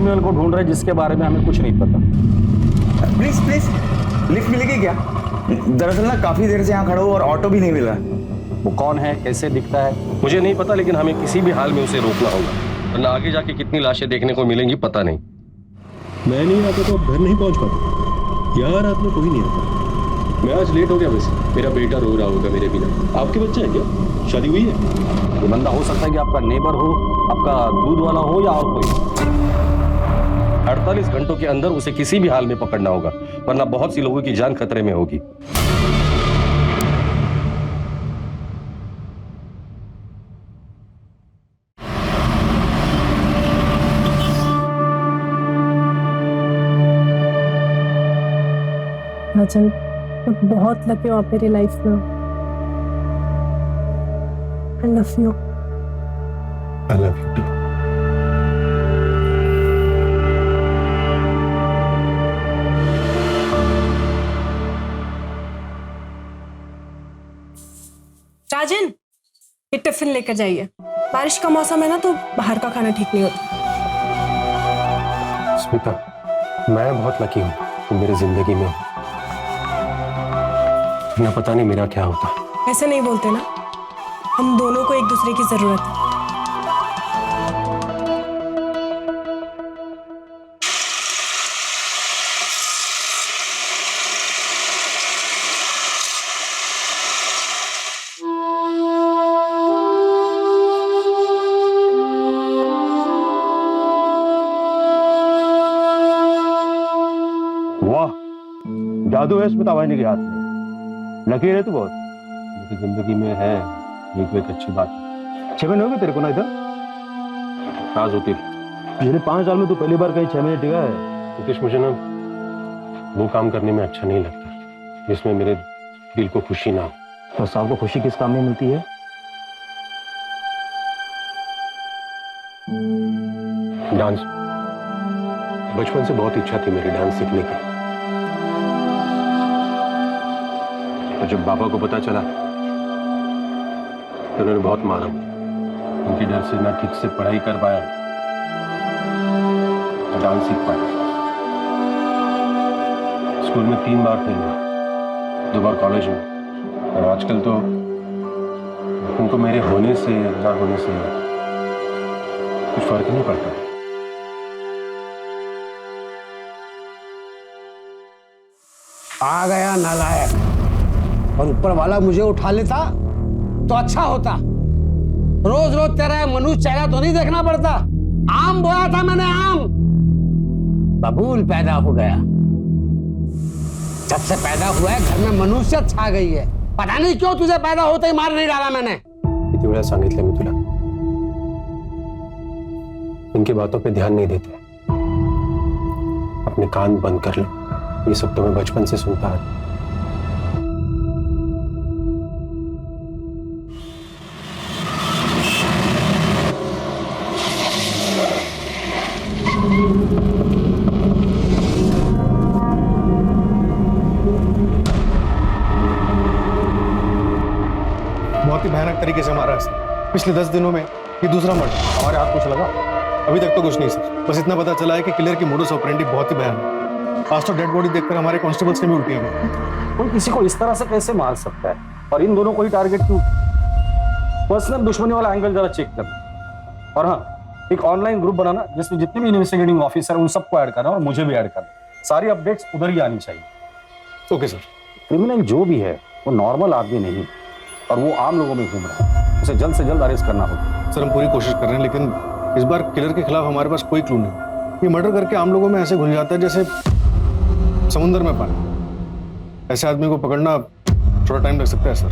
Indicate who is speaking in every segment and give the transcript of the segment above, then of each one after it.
Speaker 1: Criminal को ढूंढ रहे हैं जिसके बारे में हमें कुछ नहीं पता।
Speaker 2: प्लीज प्लीज लिफ्ट मिलेगी क्या? दरअसल ना काफी देर से यहाँ खड़ा हूँ और ऑटो भी नहीं मिला।
Speaker 1: वो कौन है, कैसे दिखता है?
Speaker 3: मुझे नहीं पता, लेकिन हमें किसी भी हाल में उसे रोकना होगा, वरना आगे जाके कितनी लाशें देखने को मिलेंगी पता नहीं।
Speaker 4: मैं नहीं आता तो आप घर नहीं पहुंच पाते। यहाँ रात में कोई नहीं आता। मैं आज लेट हो गया। वैसे मेरा बेटा रो रहा होगा मेरे बिना। आपके बच्चे हैं क्या? शादी हुई है?
Speaker 1: ये बंदा हो सकता है कि आपका नेबर हो, आपका दूध वाला हो या और कोई।
Speaker 3: 48 घंटों के अंदर उसे किसी भी हाल में पकड़ना होगा, वरना बहुत सी लोगों की जान खतरे में होगी।
Speaker 5: राजन, मैं बहुत लकी हूँ आप मेरी लाइफ में हो। I love you.
Speaker 4: I love you too.
Speaker 5: राजन, ये टिफिन लेकर जाइए। बारिश का मौसम है ना, तो बाहर का खाना ठीक नहीं होता।
Speaker 4: स्मिता, मैं बहुत लकी हूँ तुम मेरी जिंदगी में हो। ना पता नहीं मेरा क्या होता।
Speaker 5: ऐसे नहीं बोलते ना, हम दोनों को एक दूसरे की जरूरत है।
Speaker 4: वाह, जादू है स्मिता वाहिनी के हाथ में। लकी है तू बहुत। मेरी जिंदगी में है एक अच्छी बात। 6 महीने हो गए तेरे को ना इधर? राज होती पिछले 5 साल में तू पहली बार कहीं 6 महीने टिका है। मुकेश, मुझे ना वो काम करने में अच्छा नहीं लगता जिसमें मेरे दिल को खुशी ना हो। तो साहब को खुशी किस काम में मिलती है? डांस। बचपन से बहुत इच्छा थी मेरी डांस सीखने की। और जब बाबा को पता चला तो उन्होंने बहुत मारा। उनके डर से ना ठीक से पढ़ाई कर पाया, ना डांस सीख पाया। स्कूल में 3 बार फेल हुआ, 2 बार कॉलेज में। और आजकल तो उनको मेरे होने से ना होने से कुछ फर्क नहीं पड़ता।
Speaker 6: आ गया नालायक। और ऊपर वाला मुझे उठा लेता तो अच्छा होता। रोज रोज तेरा मनुष्य चेहरा तो नहीं देखना पड़ता। आम बोया था मैंने, आम बबूल पैदा हो गया। जब से पैदा हुआ है घर में मनुष्य छा गई है। पता नहीं क्यों तुझे पैदा होते ही मार नहीं डाला मैंने।
Speaker 4: किती वेळा सांगितलं मी तुला, इनकी बातों पे ध्यान नहीं देते। अपने कान बंद कर लो। ये सब तो मैं बचपन से सुनता है।
Speaker 7: बहुत ही भयानक तरीके से मारा है। पिछले 10 दिनों में ये दूसरा मर्डर। हमारे हाथ कुछ लगा? अभी तक तो कुछ नहीं सर, बस इतना पता चला है कि किलर की मोडस ऑपरेंडी बहुत ही भयानक है। आज तो डेड बॉडी देखकर हमारे कांस्टेबल्स ने भी उल्टियां की।
Speaker 1: कोई किसी को इस तरह से कैसे मार सकता है, और इन दोनों को ही टारगेट क्यों? पर्सनल दुश्मनी वाला एंगल जरा चेक करना। और हाँ, एक ऑनलाइन ग्रुप बनाना जिसमें जितने भी इन्वेस्टिगेटिंग ऑफिसर उन सबको ऐड करना और मुझे भी ऐड करना। सारी अपडेट्स उधर ही आनी चाहिए।
Speaker 7: Okay sir.
Speaker 1: क्रिमिनल जो भी है वो नॉर्मल आदमी नहीं, और वो आम लोगों में घूम रहा है। उसे जल्द से जल्द अरेस्ट करना होगा।
Speaker 7: सर हम पूरी कोशिश कर रहे हैं, लेकिन इस बार किलर के खिलाफ हमारे पास कोई क्लू नहीं। ये मर्डर करके आम लोगों में ऐसे घुल जाता है जैसे समुद्र में पानी। ऐसे आदमी को पकड़ना थोड़ा टाइम लग सकता है सर।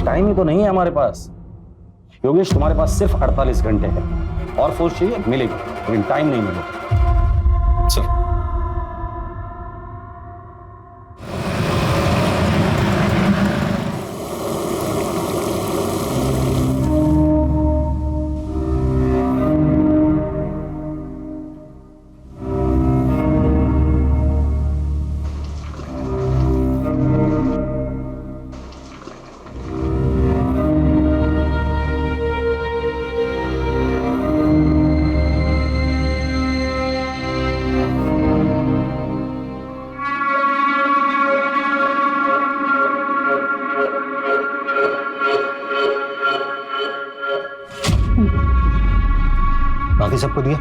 Speaker 1: टाइम ही तो नहीं है हमारे पास योगेश। तुम्हारे पास सिर्फ 48 घंटे है। और फोर्स चाहिए मिलेगी, लेकिन टाइम नहीं मिलेगा
Speaker 7: सर।
Speaker 6: सबको दिया।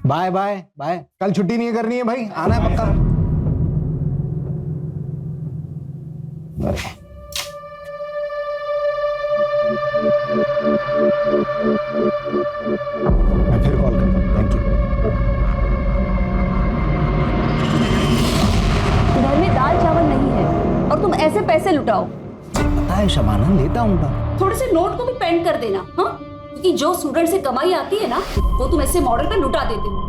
Speaker 6: बाय बाय बाय, कल छुट्टी नहीं करनी है भाई, आना है पक्का। मैं फिर कॉल करता हूँ, थैंक यू।
Speaker 8: घर में दाल चावल नहीं है और तुम ऐसे पैसे लुटाओ।
Speaker 6: पता है शबाना, लेता हूँ।
Speaker 8: थोड़े से नोट को भी पेंट कर देना, हाँ? क्योंकि जो स्टूडेंट से कमाई आती है ना, वो तुम ऐसे मॉडल पे लुटा देते हो।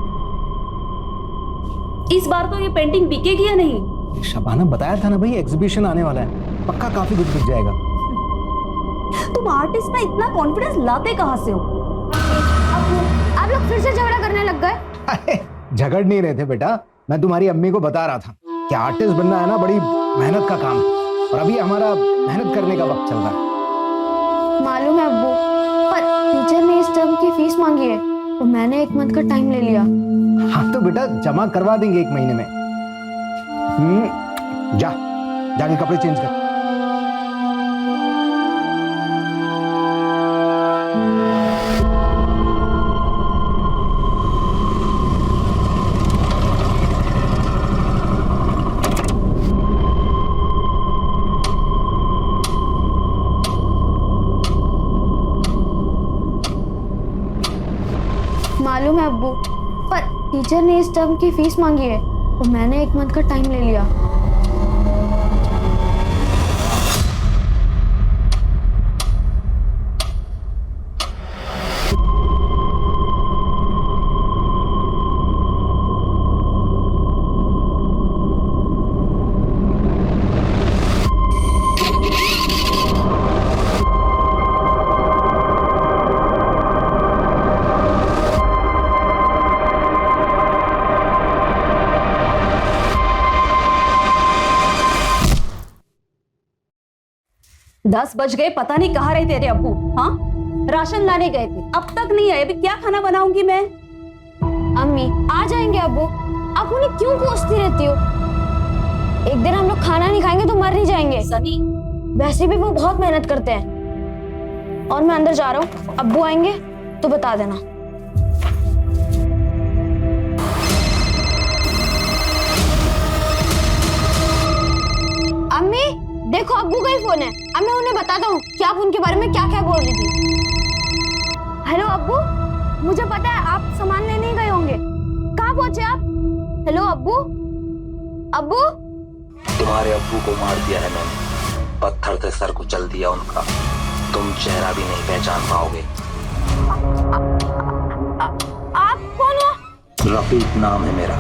Speaker 8: इस बार तो ये पेंटिंग बिकेगी या नहीं?
Speaker 6: शबाना बताया था ना भाई, एग्जीबिशन आने वाला है, पक्का काफी कुछ बिक जाएगा।
Speaker 8: तुम आर्टिस्ट में इतना कॉन्फिडेंस लाते कहाँ से हो?
Speaker 9: आप लोग फिर से झगड़ा करने लग गए।
Speaker 6: झगड़ नहीं रहे थे बेटा, मैं तुम्हारी अम्मी को बता रहा था कि आर्टिस्ट बनना है ना बड़ी मेहनत का काम, और अभी हमारा मेहनत करने का वक्त चल रहा है।
Speaker 9: मालूम है अब्बू, पर टीचर ने इस टर्म की फीस मांगी है तो मैंने 1 मंथ का टाइम ले लिया।
Speaker 6: हाँ तो बेटा जमा करवा देंगे 1 महीने में। जाके कपड़े चेंज कर।
Speaker 9: मालूम है अब्बू, पर टीचर ने इस टर्म की फीस मांगी है तो मैंने 1 मंथ का टाइम ले लिया।
Speaker 8: दस बज गए, पता नहीं कहाँ रहे तेरे अब्बू। हाँ, राशन लाने गए थे, अब तक नहीं आए। अभी क्या खाना बनाऊंगी मैं?
Speaker 9: अम्मी आ जाएंगे अब्बू, आप उन्हें क्यों कोसती रहती हो? एक दिन हम लोग खाना नहीं खाएंगे तो मर नहीं जाएंगे।
Speaker 8: सनी,
Speaker 9: वैसे भी वो बहुत मेहनत करते हैं। और मैं अंदर जा रहा हूँ, अब्बू आएंगे तो बता देना। अम्मी देखो, अब्बू का ही फोन है। अब मैं उन्हें बताता हूँ कि आप उनके बारे में क्या क्या बोल रही थी। हेलो अब्बू, मुझे पता है आप सामान लेने ही गए होंगे। कहाँ पहुंचे आप? हेलो अब्बू, अब्बू।
Speaker 10: तुम्हारे अब्बू को मार दिया है मैंने, पत्थर से सर कुचल दिया उनका। तुम चेहरा भी नहीं पहचान पाओगे।
Speaker 9: आप कौन हो?
Speaker 10: रफीक नाम है मेरा।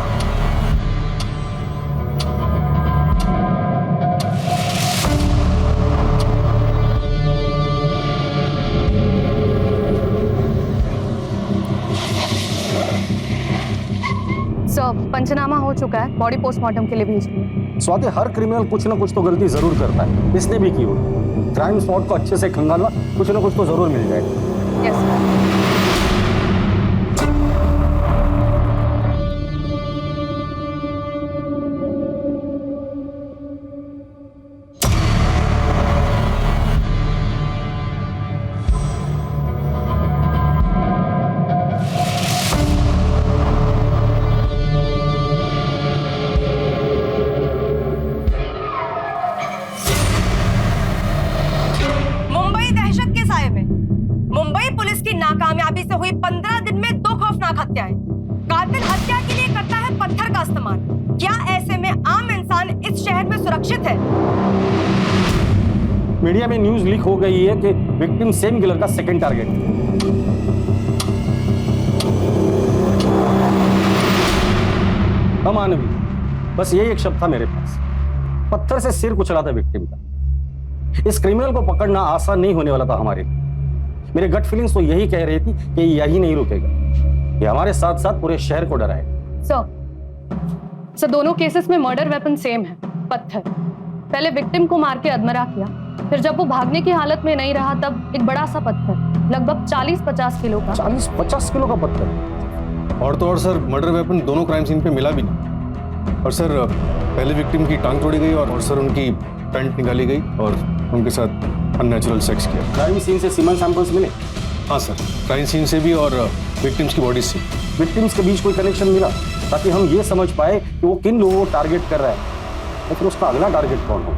Speaker 5: पंचनामा हो चुका है, बॉडी पोस्टमार्टम के लिए भेज दी।
Speaker 1: स्वाति, हर क्रिमिनल कुछ ना कुछ तो गलती जरूर करता है, इसने भी की होगी। क्राइम स्पॉट को अच्छे से खंगालना, कुछ ना कुछ तो जरूर मिल जाएगा।
Speaker 5: यस। नाकामयाबी से हुई 15 दिन में 2 खौफनाक हत्याएं। कातिल हत्या के लिए करता है पत्थर का इस्तेमाल। क्या ऐसे में आम इंसान इस शहर में सुरक्षित है?
Speaker 1: मीडिया में न्यूज लीक हो गई है कि विक्टिम सेम किलर का सेकंड टारगेट है। अमानवी, बस यही एक शब्द था मेरे पास। पत्थर से सिर कुचला था विक्टिम का। इस क्रिमिनल को पकड़ना आसान नहीं होने वाला था हमारे लिए। मेरे गट फीलिंग्स तो यही कह रही थी कि यही नहीं रुकेगा, ये हमारे साथ साथ पूरे शहर को डराएगा।
Speaker 5: सर दोनों केसेस में मर्डर वेपन सेम है, पत्थर। पहले विक्टिम को मार के अधमरा किया, फिर जब वो भागने की हालत में नहीं रहा तब एक बड़ा सा पत्थर, लगभग 40-50 किलो का।
Speaker 1: 40-50 किलो का पत्थर?
Speaker 7: और तो और सर, मर्डर वेपन दोनों क्राइम सीन पे मिला भी नहीं। और सर, पहले विक्टिम की टांग तोड़ी गई और सर उनकी पैंट निकाली गई और उनके साथ अननेचुरल सेक्स किया।
Speaker 1: क्राइम सीन से सीमन सैंपल्स मिले?
Speaker 7: हाँ सर, क्राइम सीन से भी और विक्टिम्स की बॉडी से।
Speaker 1: विक्टिम्स के बीच कोई कनेक्शन मिला ताकि हम ये समझ पाए कि वो किन लोगों को टारगेट कर रहा है और फिर उसका अगला टारगेट कौन हो?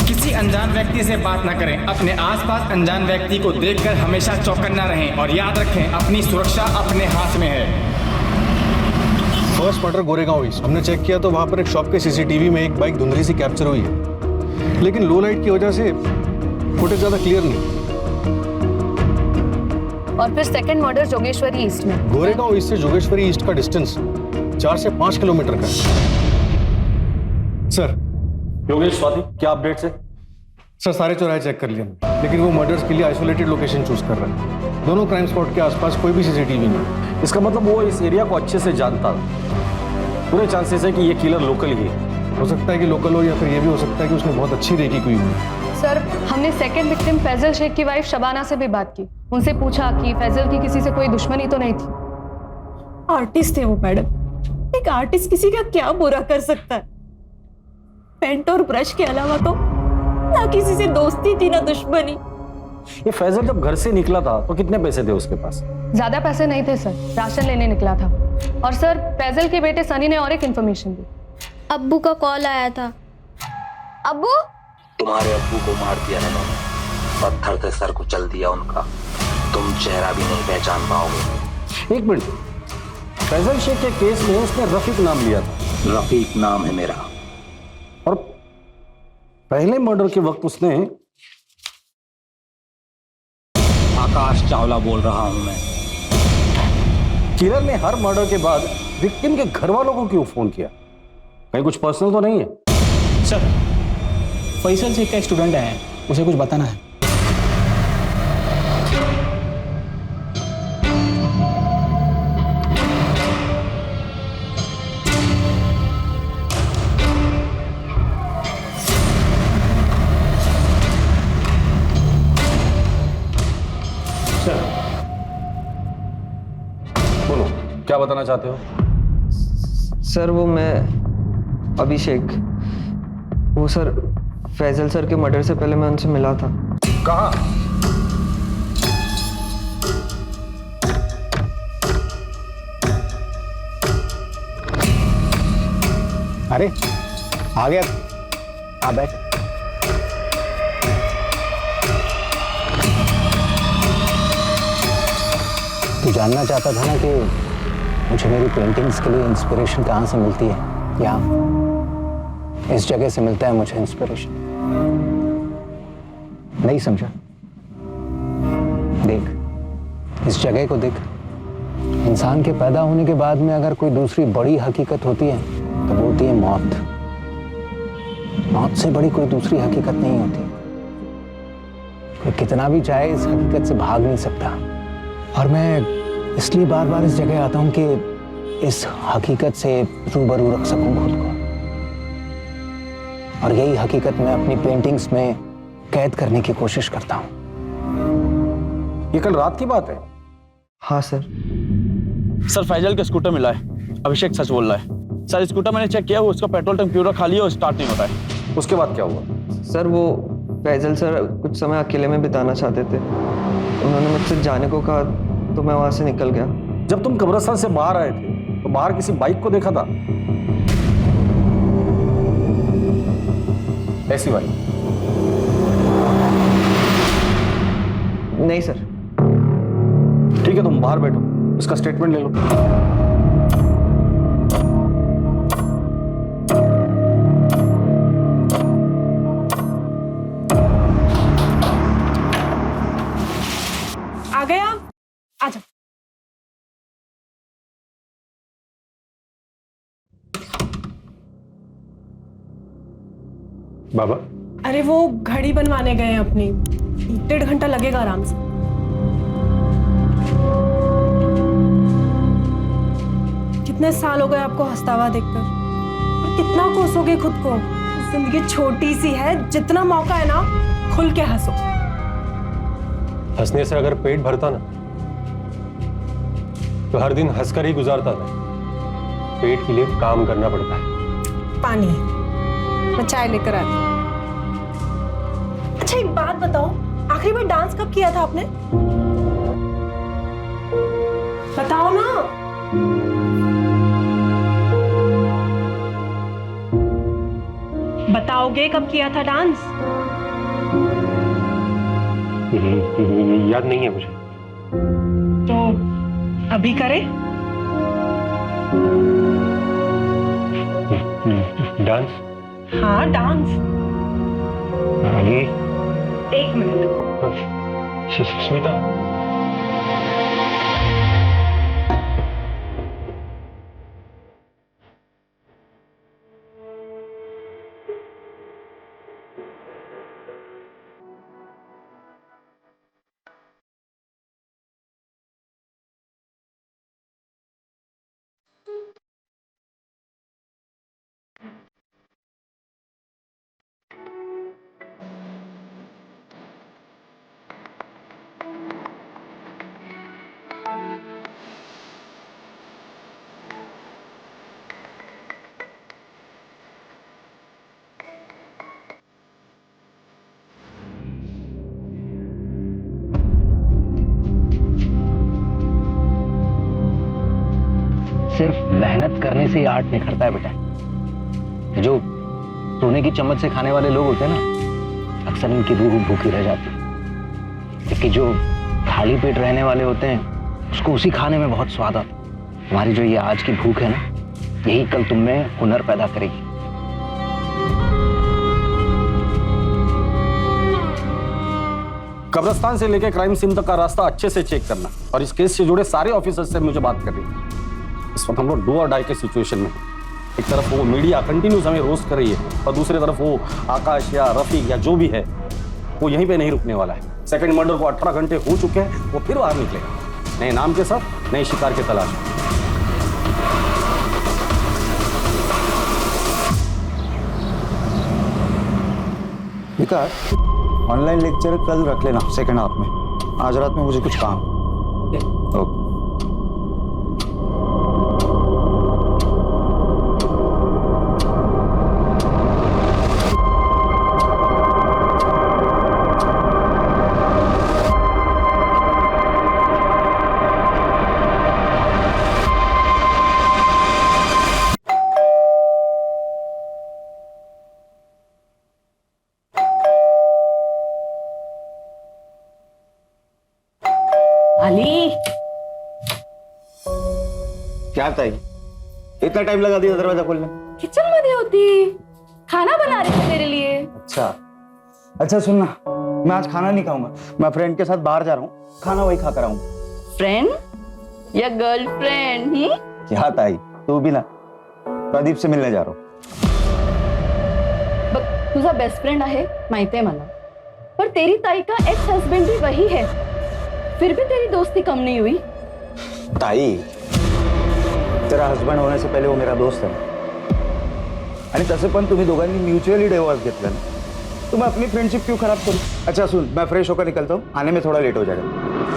Speaker 11: किसी अनजान व्यक्ति से बात न करें। अपने आसपास अनजान व्यक्ति को देखकर हमेशा चौकन्ना रहें और याद रखें, अपनी सुरक्षा अपने हाथ में है।
Speaker 7: First murder Goregaon east. हमने चेक किया तो वहां पर एक शॉप के सीसीटीवी में एक बाइक धुंधली सी कैप्चर हुई है, लेकिन लो लाइट की वजह से फुटेज ज्यादा क्लियर नहीं।
Speaker 5: और फिर सेकंड मर्डर जोगेश्वरी ईस्ट में।
Speaker 7: गोरेगांव ईस्ट से जोगेश्वरी ईस्ट का डिस्टेंस 4 से 5 किलोमीटर का है। सर
Speaker 1: योगेश, स्वाति, क्या अपडेट्स है?
Speaker 7: सर सारे चौराहे चेक कर लिए हमने, लेकिन वो मर्डर्स के लिए आइसोलेटेड लोकेशन चूज कर रहा है। दोनों क्राइम स्पॉट के आसपास कोई भी सीसीटीवी नहीं।
Speaker 1: इसका मतलब वो इस एरिया को अच्छे से जानता था। पूरे चांसेस है कि ये किलर लोकल ही है।
Speaker 7: हो सकता है कि लोकल हो या फिर ये भी हो सकता है कि उसने बहुत अच्छी रेकी की हुई है।
Speaker 5: सर, हमने सेकंड विक्टिम फैजल शेख की वाइफ शबाना से भी बात की। उनसे पूछा कि फैजल की किसी से कोई दुश्मनी तो नहीं थी।
Speaker 8: आर्टिस्ट है वो मैडम। एक आर्टिस्ट किसी का क्या बुरा कर सकता है? पेंट और ब्रश के अलावा तो ना किसी से दोस्ती थी ना दुश्मनी।
Speaker 1: ये फैजल जब घर से निकला था तो कितने पैसे थे उसके पास?
Speaker 5: ज्यादा पैसे नहीं थे सर, राशन लेने निकला था। और सर, फैजल के बेटे सनी ने और एक इन्फॉर्मेशन दी।
Speaker 9: अब्बू का कॉल आया था। अब्बू?
Speaker 10: तुम्हारे अब्बू को मार दिया है मैंने, पत्थर से सर कुचल दिया उनका। तुम चेहरा भी नहीं पहचान पाओगे।
Speaker 1: एक मिनट, फैजल शेख के केस में उसने रफीक नाम लिया था।
Speaker 10: रफीक नाम है मेरा।
Speaker 1: और पहले मर्डर के वक्त उसने
Speaker 10: आकाश चावला बोल रहा हूं मैं।
Speaker 1: किलर ने हर मर्डर के बाद विक्टिम के घर वालों को क्यों फोन किया? कहीं कुछ पर्सनल तो नहीं है?
Speaker 11: सर, फैसल शेख का स्टूडेंट है, उसे कुछ बताना है।
Speaker 1: बोलो, क्या बताना चाहते हो?
Speaker 12: सर वो मैं अभिषेक, वो सर फैजल सर के मर्डर से पहले मैं उनसे मिला था।
Speaker 1: कहाँ?
Speaker 6: अरे आ गया, आ बैठ। तू जानना चाहता था ना कि मुझे मेरी पेंटिंग्स के लिए इंस्पिरेशन कहाँ से मिलती है? यहाँ इस जगह से मिलता है मुझे इंस्पिरेशन। नहीं समझा? देख, इस जगह को देख। इंसान के पैदा होने के बाद में अगर कोई दूसरी बड़ी हकीकत होती है तो वो होती है मौत। मौत से बड़ी कोई दूसरी हकीकत नहीं होती। कोई कितना भी चाहे इस हकीकत से भाग नहीं सकता। और मैं इसलिए बार बार इस जगह आता हूं कि इस हकीकत से रूबरू रख सकूं खुद को। और यही हकीकत मैं अपनी पेंटिंग्स में कैद करने की कोशिश करता हूं।
Speaker 1: ये कल रात की बात है?
Speaker 12: हाँ सर।
Speaker 11: सर, फैजल का स्कूटर मिला है। अभिषेक सच बोल रहा है। सर, स्कूटर मैंने चेक किया, वो उसका पेट्रोल टैंक पूरा खाली है और स्टार्ट नहीं होता है।
Speaker 1: उसके बाद क्या हुआ?
Speaker 12: सर वो फैजल सर कुछ समय अकेले में बिताना चाहते थे। उन्होंने मुझसे जाने को कहा तो मैं वहां से निकल गया।
Speaker 1: जब तुम कब्रिस्तान से बाहर आए थे तो बाहर किसी बाइक को देखा था? ऐसी बाइक?
Speaker 12: नहीं सर।
Speaker 1: ठीक है, तुम बाहर बैठो, इसका स्टेटमेंट ले लो।
Speaker 5: आ गया? आजा।
Speaker 7: बाबा,
Speaker 5: अरे वो घड़ी बनवाने गए हैं अपनी, 1.5 घंटा लगेगा आराम से। कितने साल हो गए आपको हंसता हुआ देखकर? और कितना कोसोगे खुद को? जिंदगी छोटी सी है, जितना मौका है ना खुल के हंसो।
Speaker 4: हंसने से अगर पेट भरता ना तो हर दिन हंसकर ही गुजारता था। पेट के लिए काम करना पड़ता है।
Speaker 8: पानी, मैं चाय लेकर आती हूँ। अच्छा एक बात बताओ, आखिरी बार डांस कब किया था आपने? बताओ ना। बताओगे कब किया था डांस?
Speaker 4: याद नहीं है मुझे।
Speaker 8: तो अभी करें?
Speaker 4: डांस?
Speaker 8: हाँ डांस।
Speaker 4: अभी?
Speaker 8: 1 मिनट।
Speaker 4: स्मिता,
Speaker 10: सिर्फ मेहनत करने से ही आर्ट निखरता है बेटा। जो सोने की चम्मच से खाने वाले लोग होते हैं ना, अक्सर इनकी रूह भूखी रह जाती है। क्योंकि जो खाली पेट रहने वाले होते हैं उसको उसी खाने में बहुत स्वाद आता है। तुम्हारी जो ये आज की भूख है ना, यही कल तुम में हुनर पैदा करेगी।
Speaker 1: कब्रिस्तान से लेकर क्राइम सीन तक का रास्ता अच्छे से चेक करना, और इस केस से जुड़े सारे ऑफिसर्स से मुझे बात करनी है। इस वक्त हम लोग डू और डाई के सिचुएशन में। एक तरफ वो मीडिया कंटिन्यूस हमें रोस्ट कर रही है, और दूसरी तरफ वो आकाश या रफीक या जो भी है वो यहीं पे नहीं रुकने वाला है। सेकंड मर्डर को 18 घंटे हो चुके हैं, वो फिर बाहर निकलेगा नए नाम के साथ, नए शिकार के तलाश में।
Speaker 2: विकास, ऑनलाइन लेक्चर कल रख लेना सेकंड हाफ में। आज रात में मुझे कुछ काम। ओके।
Speaker 8: अली,
Speaker 2: क्या ताई, इतना टाइम लगा दिया दरवाजा खोलने?
Speaker 8: किचन में होती, खाना बना रही थी तेरे लिए।
Speaker 2: अच्छा सुनना, मैं आज खाना नहीं खाऊंगा। मैं फ्रेंड के साथ बाहर जा रहा हूँ, खाना वही खाकर आऊंगा।
Speaker 8: फ्रेंड या गर्लफ्रेंड?
Speaker 2: क्या ताई, तू भी ना, प्रदीप से मिलने जा रहा हूँ।
Speaker 5: तुझा बेस्ट फ्रेंड आहे माहिती आहे मला, पर तेरी ताई का एक्स हस्बैंड भी वही है, फिर भी तेरी दोस्ती कम नहीं हुई।
Speaker 2: ताई, तेरा हस्बंड होने से पहिले वो मेरा दोस्त है, आणि तसे पण तुम्ही दोघांनी म्युच्युअली डिवोर्स घेतला ना, तो मैं अपनी फ्रेंडशिप क्यों खराब करूं? अच्छा सुन, मैं फ्रेश होकर निकलता हूँ, आने में थोड़ा लेट हो जाएगा।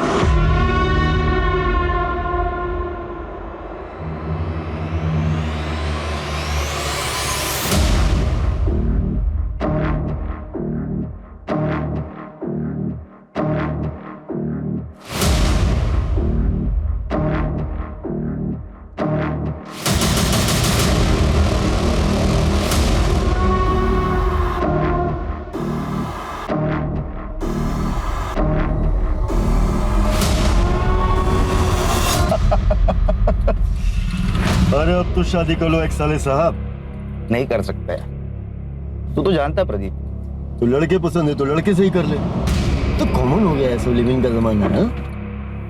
Speaker 7: अरे अब तो शादी कर लो एक साले साहब।
Speaker 2: नहीं कर सकता है, तू तो जानता है प्रदीप।
Speaker 7: तो लड़के पसंद है तो लड़के से ही कर ले, तो कॉमन हो गया है सब लिविंग का जमाना है।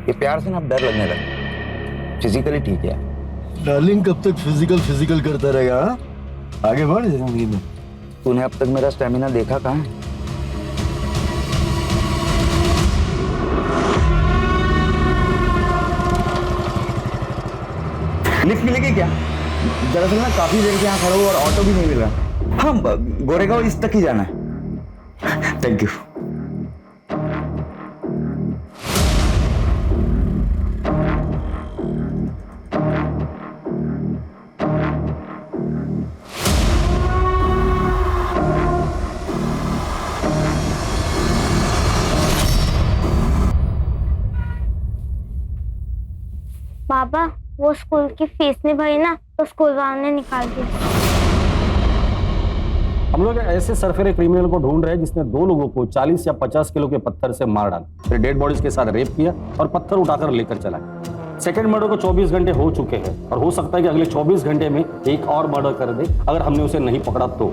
Speaker 2: ये प्यार से ना अब डर लगने लगा। फिजिकली ठीक है।
Speaker 7: डार्लिंग कब तक फिजिकल करता रहेगा? आगे बढ़ जिंदगी में।
Speaker 2: तूने अब तक मेरा स्टेमिना देखा कहाँ है? लिफ्ट मिलेगी क्या? दरअसल ना काफी देर से यहाँ खड़ा हूँ और ऑटो भी नहीं मिल रहा। हाँ, गोरेगांव इस तक ही जाना है। Thank you.
Speaker 9: पापा वो स्कूल की फीस नहीं भरी ना तो स्कूल वालों ने निकाल दी।
Speaker 1: हम लोग ऐसे सरफेरे क्रिमिनल को ढूंढ रहे हैं जिसने 2 लोगों को 40 या 50 किलो के पत्थर से मार डाला, फिर डेड बॉडीज के साथ रेप किया और पत्थर उठाकर लेकर चला गया। सेकंड मर्डर को 24 घंटे हो चुके हैं और हो सकता है कि अगले 24 घंटे में एक और मर्डर कर दे अगर हमने उसे नहीं पकड़ा तो।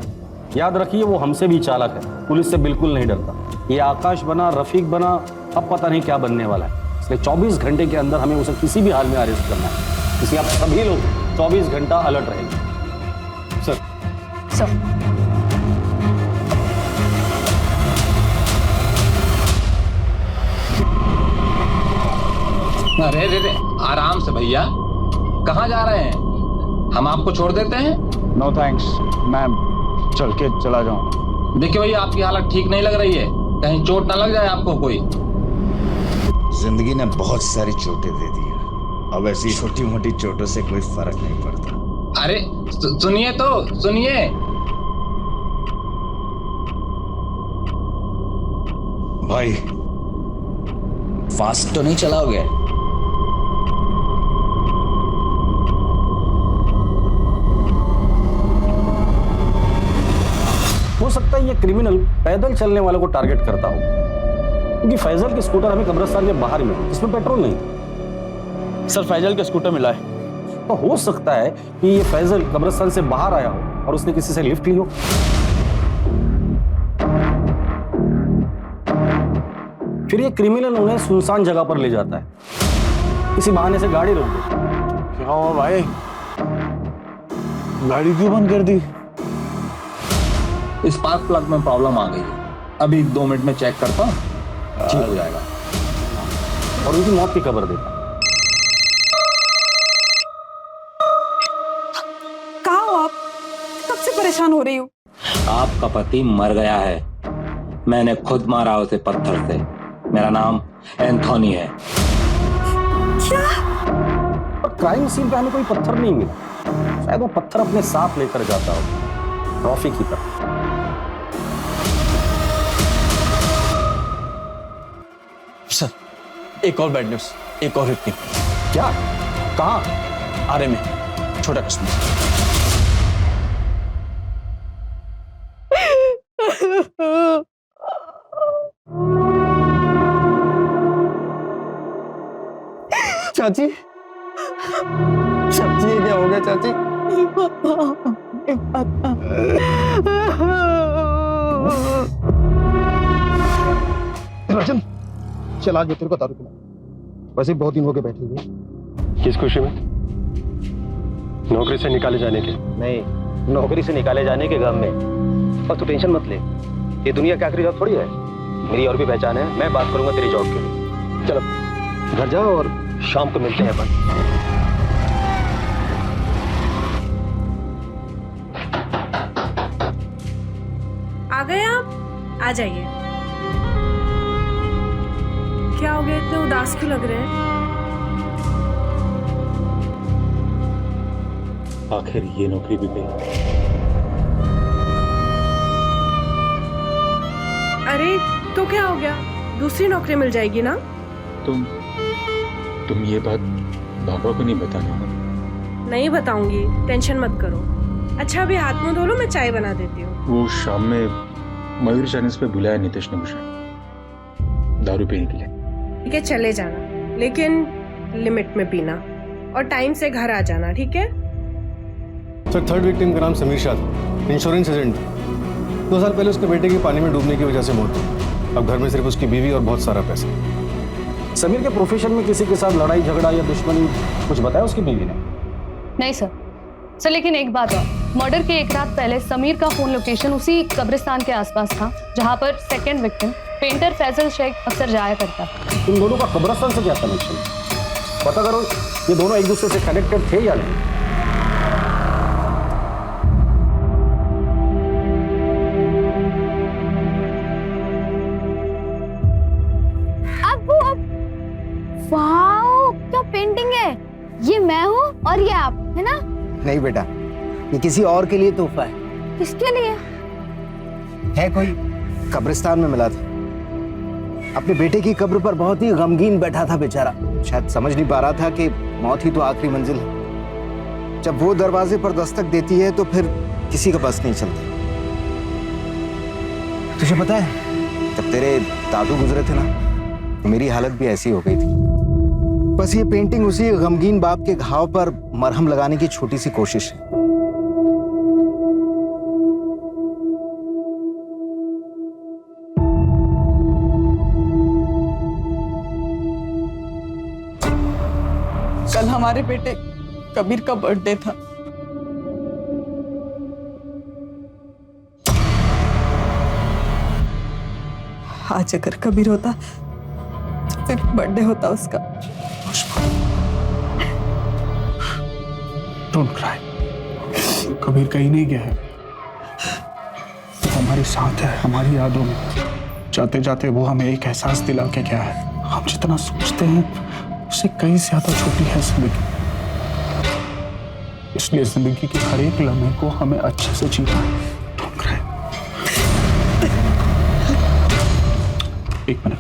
Speaker 1: याद रखिए वो हमसे भी चालाक है, पुलिस से बिल्कुल नहीं डरता। ये आकाश बना, रफीक बना, अब पता नहीं क्या बनने वाला है। इसलिए 24 घंटे के अंदर हमें उसे किसी भी हाल में अरेस्ट करना है। इसलिए आप सभी लोग 24 घंटा अलर्ट रहेंगे।
Speaker 5: सर
Speaker 13: अरे रे रे, आराम से भैया, कहाँ जा रहे हैं? हम आपको छोड़ देते हैं।
Speaker 2: नो थैंक्स मैम, चल के चला जाऊं।
Speaker 13: देखिए भैया, आपकी हालत ठीक नहीं लग रही है, कहीं चोट ना लग जाए आपको कोई।
Speaker 2: जिंदगी ने बहुत सारी चोटें दे दी है, अब ऐसी छोटी मोटी चोटों से कोई फर्क नहीं पड़ता।
Speaker 13: अरे सुनिए तो सुनिए।
Speaker 2: भाई फास्ट तो नहीं चलाओगे?
Speaker 1: हो सकता है ये क्रिमिनल पैदल चलने वालों को टारगेट करता हो, क्योंकि फैजल की स्कूटर हमें कब्रिस्तान के बाहर मिली जिसमें पेट्रोल नहीं।
Speaker 4: सर फैजल का स्कूटर मिला है।
Speaker 1: तो हो सकता है कि ये फैजल कब्रिस्तान से बाहर आया हो और उसने किसी से लिफ्ट ली हो। फिर ये क्रिमिनल उन्हें सुनसान जगह पर ले जाता है, किसी बहाने से गाड़ी रोक दे।
Speaker 2: क्या हुआ भाई, गाड़ी क्यों बंद कर दी?
Speaker 13: स्पार्क प्लग में प्रॉब्लम आ गई है, अभी 2 मिनट में चेक करता हूँ, ठीक हो जाएगा।
Speaker 1: और उनकी मौत की खबर देता।
Speaker 8: कहाँ हो आप? कब से परेशान हो रही हूँ।
Speaker 13: आपका पति मर गया है, मैंने खुद मारा उसे पत्थर से। मेरा नाम एंथोनी है।
Speaker 8: क्या?
Speaker 1: और क्राइम सीन पे हमें कोई पत्थर नहीं मिला, शायद वो पत्थर अपने साथ लेकर जाता हो, ट्रॉफी की तरह।
Speaker 4: सर एक और बैड न्यूज, एक और हिट।
Speaker 1: क्या? कहाँ?
Speaker 4: आरे में छोटा कश्मीर।
Speaker 12: चाची, चाची ये क्या हो गया चाची?
Speaker 8: नहीं पता, नहीं पता।
Speaker 7: राजन चल आज मैं तेरे को दारू पिला, वैसे बहुत दिन हो गए बैठे हुए।
Speaker 3: किस खुशी में? नौकरी से निकाले जाने के?
Speaker 1: नहीं, नौकरी से निकाले जाने के गम में। पर तू टेंशन मत ले, ये दुनिया क्या आखिरी जॉब थोड़ी है। मेरी और भी पहचान है, मैं बात करूंगा तेरी जॉब के लिए। चलो घर जाओ और शाम को मिलते हैं अपन।
Speaker 8: आ गए आप? आ जाइए। क्या हो गया, इतने उदास क्यों लग रहे हैं?
Speaker 4: आखिर ये नौकरी भी गई।
Speaker 8: अरे तो क्या हो गया, दूसरी नौकरी मिल जाएगी ना?
Speaker 4: तुम ये बात बाबा को नहीं बताना ना?
Speaker 8: नहीं बताऊंगी, टेंशन मत करो। अच्छा अभी हाथ मुंह धो लो, मैं चाय बना देती हूँ।
Speaker 4: वो शाम में मयूर चाइनीज पे बुलाया नीतीश ने मुझे दारू पीने के लिए।
Speaker 8: ठीक है चले जाना, लेकिन लिमिट में पीना और टाइम से घर आ जाना, ठीक है?
Speaker 7: सर थर्ड विक्टिम का नाम समीर शाह था, इंश्योरेंस एजेंट। 2 साल पहले उसके बेटे की पानी में डूबने की वजह से मौत हुई। अब घर में सिर्फ उसकी बीवी और बहुत सारा पैसा।
Speaker 1: समीर के प्रोफेशन में किसी के साथ लड़ाई झगड़ा या दुश्मनी कुछ बताया उसकी बीवी ने?
Speaker 5: नहीं सर, लेकिन एक बात और, मर्डर के एक रात पहले समीर का फोन लोकेशन उसी कब्रिस्तान के आसपास था जहां पर second victim painter Faisal Shaikh अक्सर जाया करता।
Speaker 1: इन दोनों का कब्रिस्तान से क्या कनेक्शन? पता करो ये दोनों एक दूसरे से कनेक्टेड थे या नहीं।
Speaker 9: वाओ क्या पेंटिंग है, ये मैं हूँ और ये आप, है ना?
Speaker 6: नहीं बेटा, ये किसी और के लिए तोहफा है।
Speaker 9: किसके लिए?
Speaker 6: है कोई, कब्रिस्तान में मिला था।
Speaker 2: अपने बेटे की कब्र पर बहुत ही गमगीन बैठा था बेचारा। शायद समझ नहीं पा रहा था कि मौत ही तो आखिरी मंजिल है। जब वो दरवाजे पर दस्तक देती है तो फिर किसी का बस नहीं चलता। तुझे पता है, जब तेरे दादू गुजरे थे ना, तो मेरी हालत भी ऐसी हो गई थी। बस ये पेंटिंग उसी गमगीन बाप के घाव पर मरहम लगाने की छोटी सी कोशिश है।
Speaker 8: कल हमारे बेटे कबीर का बर्थडे था। आज अगर कबीर होता तो फिर बर्थडे होता उसका।
Speaker 14: डोंट क्राई, कबीर कहीं नहीं गया है, हमारे साथ है, हमारी यादों में। जाते जाते वो हमें एक एहसास दिला के गया है, हम जितना सोचते हैं उससे कहीं ज्यादा छोटी है जिंदगी। इसलिए जिंदगी के हर एक लम्हे को हमें अच्छे से जीना है। Don't cry. एक मिनट।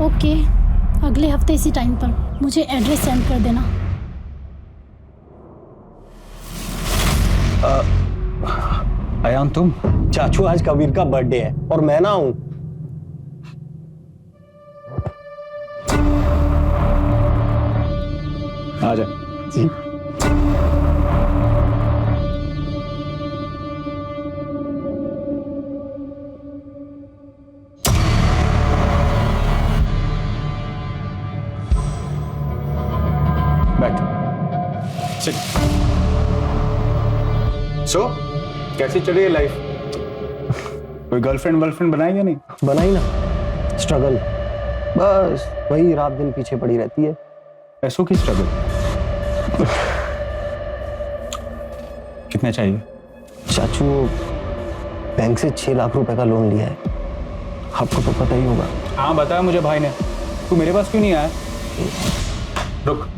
Speaker 9: ओके, अगले हफ्ते इसी टाइम पर मुझे एड्रेस सेंड कर देना।
Speaker 4: अयान तुम?
Speaker 6: चाचू आज कबीर का बर्थडे है और मैं ना हूं।
Speaker 4: आ जा।
Speaker 6: जी।
Speaker 4: बैठ। सो कैसी चल रही है लाइफ? कोई गर्लफ्रेंड वर्लफ्रेंड बनाई या नहीं?
Speaker 6: बनाई ना, स्ट्रगल, बस वही रात दिन पीछे पड़ी रहती है।
Speaker 4: पैसों की स्ट्रगल? कितने चाहिए?
Speaker 6: चाचू बैंक से 6 लाख रुपए का लोन लिया है, आपको तो पता ही होगा।
Speaker 4: हाँ बताया मुझे भाई ने। तू मेरे पास क्यों नहीं आया? रुक।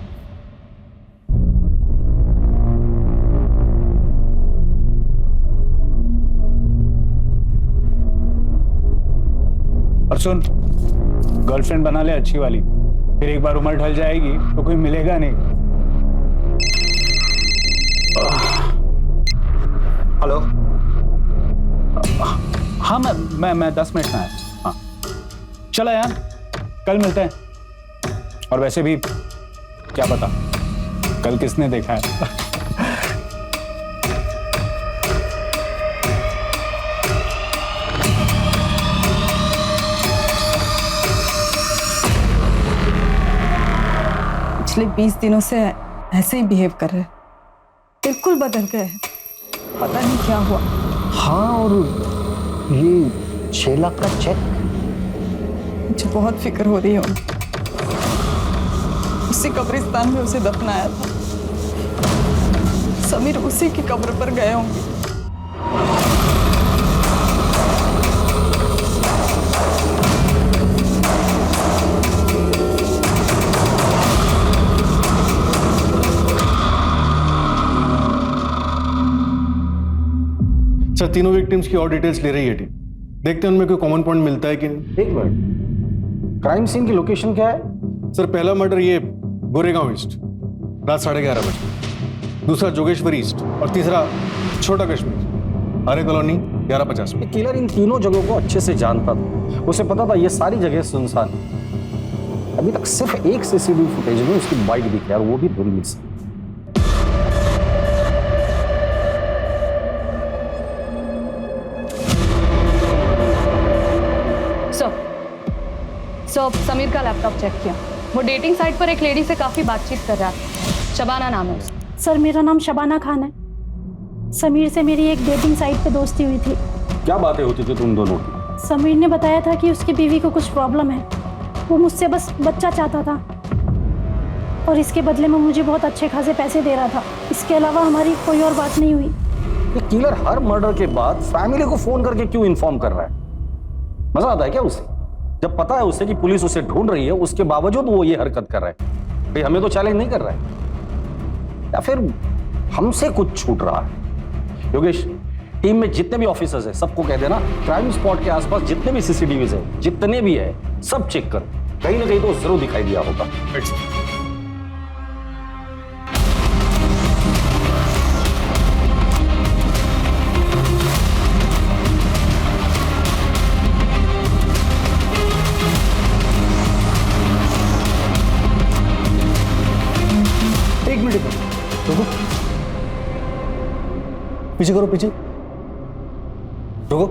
Speaker 4: और सुन, गर्लफ्रेंड बना ले अच्छी वाली, फिर एक बार उम्र ढल जाएगी तो कोई मिलेगा नहीं। हेलो। हाँ मैं 10 मिनट में आया। हाँ चला यार, कल मिलते हैं। और वैसे भी क्या पता कल किसने देखा है।
Speaker 8: पिछले 20 दिनों से ऐसे ही बिहेव कर रहे, बिल्कुल बदल गए हैं, पता नहीं क्या हुआ।
Speaker 6: हाँ, और ये 6 लाख का चेक,
Speaker 8: मुझे बहुत फिक्र हो रही है। उसी कब्रिस्तान में उसे दफनाया था, समीर उसी की कब्र पर गए होंगे।
Speaker 7: सर तीनों विक्टिम्स की और डिटेल्स ले रही है टीम। देखते हैं उनमें कोई कॉमन पॉइंट मिलता है कि नहीं।
Speaker 1: एक मिनट, क्राइम सीन की लोकेशन क्या है?
Speaker 7: सर पहला मर्डर ये गोरेगांव ईस्ट, रात 11:30 बजे। दूसरा जोगेश्वरी ईस्ट और तीसरा छोटा कश्मीर, आर्य कॉलोनी 11:50 में।
Speaker 1: किलर इन तीनों जगहों को अच्छे से जानता था, उसे पता था ये सारी जगह सुनसान। अभी तक सिर्फ एक सीसीटीवी फुटेज में उसकी बाइक दिखी और वो भी धुंधली से।
Speaker 5: सो समीर का लैपटॉप चेक किया, वो डेटिंग साइट पर एक लेडी से काफी बातचीत कर रहा था। शबाना नाम है उसका।
Speaker 9: सर मेरा नाम शबाना खान है। समीर से मेरी एक डेटिंग साइट पे दोस्ती हुई थी।
Speaker 1: क्या बातें होती थी तुम दोनों की?
Speaker 9: समीर ने बताया था कि उसकी बीवी को कुछ प्रॉब्लम है, वो मुझसे बस बच्चा चाहता था और इसके बदले में मुझे बहुत अच्छे खासे पैसे दे रहा था। इसके अलावा हमारी कोई और बात नहीं हुई।
Speaker 1: ये किलर हर मर्डर के बाद फैमिली को फोन करके क्यों इन्फॉर्म कर रहा है? मजा आता है क्या उसे? जब पता है उसे कि पुलिस उसे ढूंढ रही है, उसके बावजूद वो ये हरकत कर रहा है। भाई हमें तो चैलेंज नहीं कर रहा है, या फिर हमसे कुछ छूट रहा है। योगेश, टीम में जितने भी ऑफिसर्स हैं सबको कह देना क्राइम स्पॉट के आसपास जितने भी सीसीटीवीज हैं, जितने भी है, सब चेक कर। कहीं ना कहीं तो जरूर दिखाई दिया होगा।
Speaker 7: एक मिनट रुको, पीछे करो, पीछे रुको।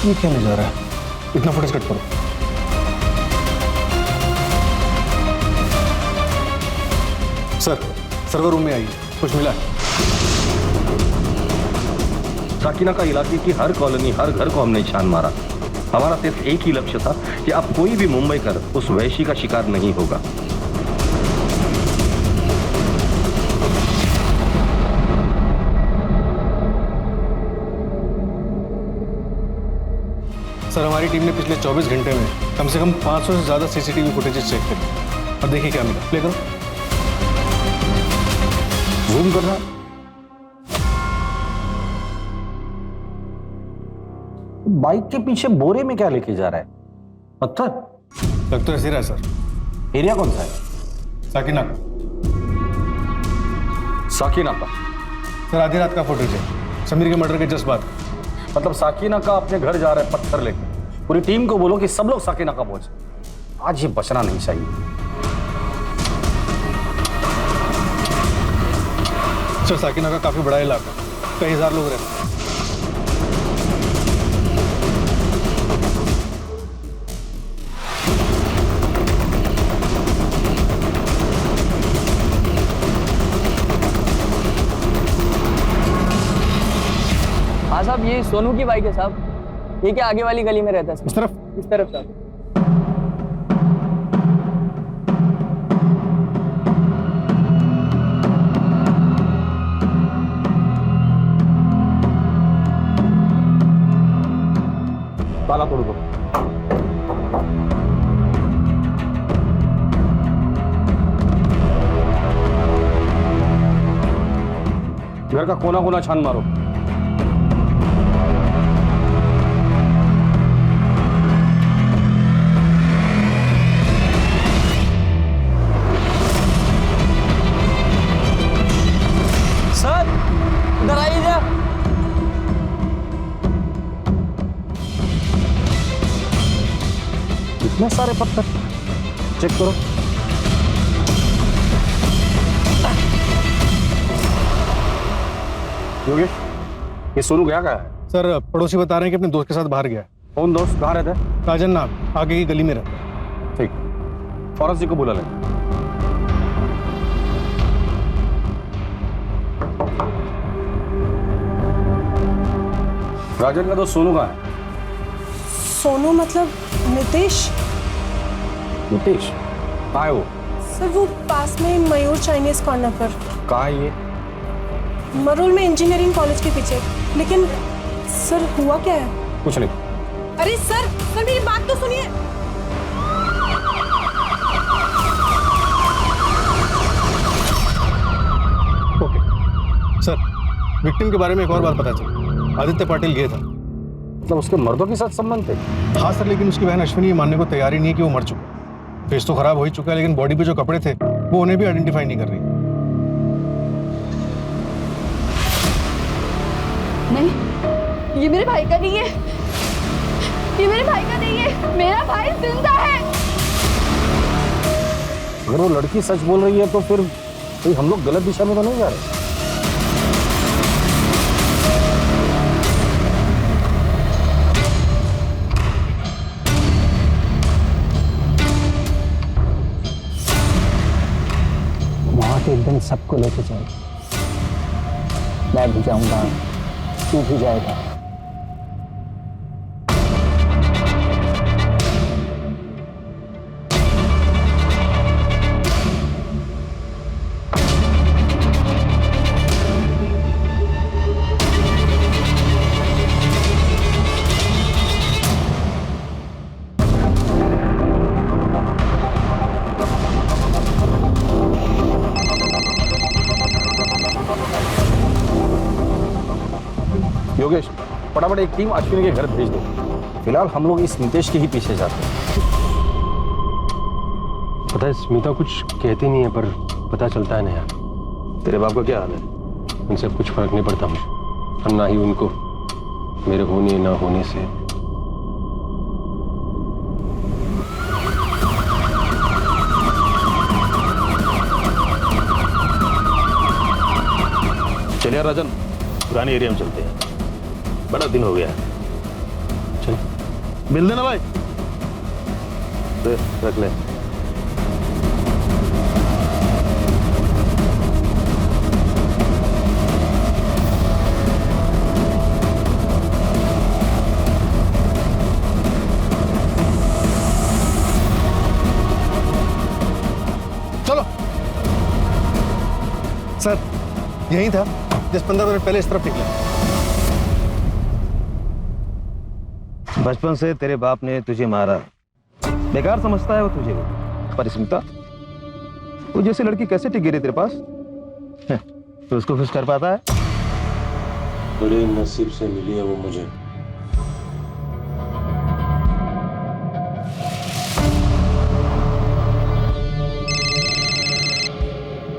Speaker 7: ये क्या ले जा रहा है? इतना फुटेज कट करो। सर, सर्वर रूम में आइए, कुछ मिला है?
Speaker 3: साकिना का इलाके की हर कॉलोनी, हर घर को हमने छान मारा। हमारा सिर्फ एक ही लक्ष्य था कि अब कोई भी मुंबई कर उस वैशी का शिकार नहीं होगा।
Speaker 7: सर, हमारी टीम ने पिछले 24 घंटे में कम से कम 500 से ज्यादा सीसीटीवी फुटेजेस चेक करे। और देखिए क्या मिला। प्ले करो,
Speaker 1: जूम करना। बाइक के पीछे बोरे में क्या लेके जा रहा है? पत्थर?
Speaker 7: लग तो ऐसे ही रहा है सर।
Speaker 1: एरिया कौन सा है?
Speaker 7: साकिना।
Speaker 1: साकिना का?
Speaker 7: सर, आधी रात का फुटेज है, समीर के मर्डर के जस्ट बाद।
Speaker 1: मतलब साकिना का अपने घर जा रहा है पत्थर लेके। पूरी टीम को बोलो कि सब लोग साकिना का पहुंचे। आज ये बचना नहीं चाहिए।
Speaker 7: सर, साकिना का काफी बड़ा इलाका, कई हजार लोग रहते हैं।
Speaker 12: हाँ साहब, ये सोनू की बाइक है साहब। ये क्या आगे वाली गली में रहता है?
Speaker 7: इस तरफ?
Speaker 12: इस तरफ साहब।
Speaker 1: ताला तोड़ दो। घर का कोना कोना छान मारो।
Speaker 12: सर, इधर आइए जा।
Speaker 1: इतने सारे पत्थर चेक करो। योगेश, ये सोनू गया कहाँ है?
Speaker 7: सर, पड़ोसी बता रहे हैं कि अपने दोस्त के साथ बाहर गया है।
Speaker 1: कौन दोस्त? कहाँ रहता है?
Speaker 7: राजन नाम, आगे की गली में रहता है।
Speaker 1: ठीक, फॉरेंसिक को बुला लें। राजन का दोस्त सोनू कहाँ है?
Speaker 8: सोनू मतलब नितेश?
Speaker 1: नितेश कहाँ है वो?
Speaker 8: सर, वो पास में मयूर चाइनीज कॉर्नर पर।
Speaker 1: कहाँ है ये?
Speaker 8: मरोल में इंजीनियरिंग कॉलेज के पीछे। लेकिन सर, हुआ क्या है?
Speaker 1: कुछ नहीं।
Speaker 8: अरे सर, मेरी बात तो सुनिए।
Speaker 7: ओके सर, विक्टिम के बारे में एक और बात पता चली। आदित्य पाटिल गए था।
Speaker 1: मतलब उसके मर्दों के साथ संबंध थे?
Speaker 7: हाँ सर, लेकिन उसकी बहन अश्विनी ये मानने को तैयार ही नहीं है कि वो मर चुका। फेस तो खराब हो ही चुका है, लेकिन बॉडी पे जो कपड़े थे वो उन्हें भी आइडेंटिफाई नहीं कर रही।
Speaker 5: नहीं, ये मेरे भाई का नहीं है। ये मेरे भाई का नहीं है। मेरा भाई जिंदा है।
Speaker 1: अगर वो लड़की सच बोल रही है तो फिर हम लोग गलत दिशा में तो नहीं जा रहे?
Speaker 10: वहां के एकदम सबको लेके जाए। मैं भी जाऊंगा, तू भी जाएगा।
Speaker 1: फटाफट एक टीम अश्विनी के घर भेज दो। फिलहाल हम लोग इस नितेश के ही पीछे जाते हैं।
Speaker 4: पता है स्मिता कुछ कहती नहीं है पर पता चलता है ना यार। तेरे बाप का क्या हाल है? उनसे कुछ फर्क नहीं पड़ता मुझे, और ना ही उनको मेरे होने ना होने से।
Speaker 2: चलिए राजन, पुराने एरिया में चलते हैं, बड़ा दिन हो गया है। चल मिल देना भाई, दे, रख ले।
Speaker 7: चलो सर, यही था जिस 15 मिनट पहले इस तरफ निकला।
Speaker 2: बचपन से तेरे बाप ने तुझे मारा, बेकार समझता है वो तुझे। पर स्मिता, वो जैसी लड़की कैसे टिक गिरी तेरे पास? तो उसको खुश कर पाता है?
Speaker 4: बड़े नसीब से मिली है वो मुझे।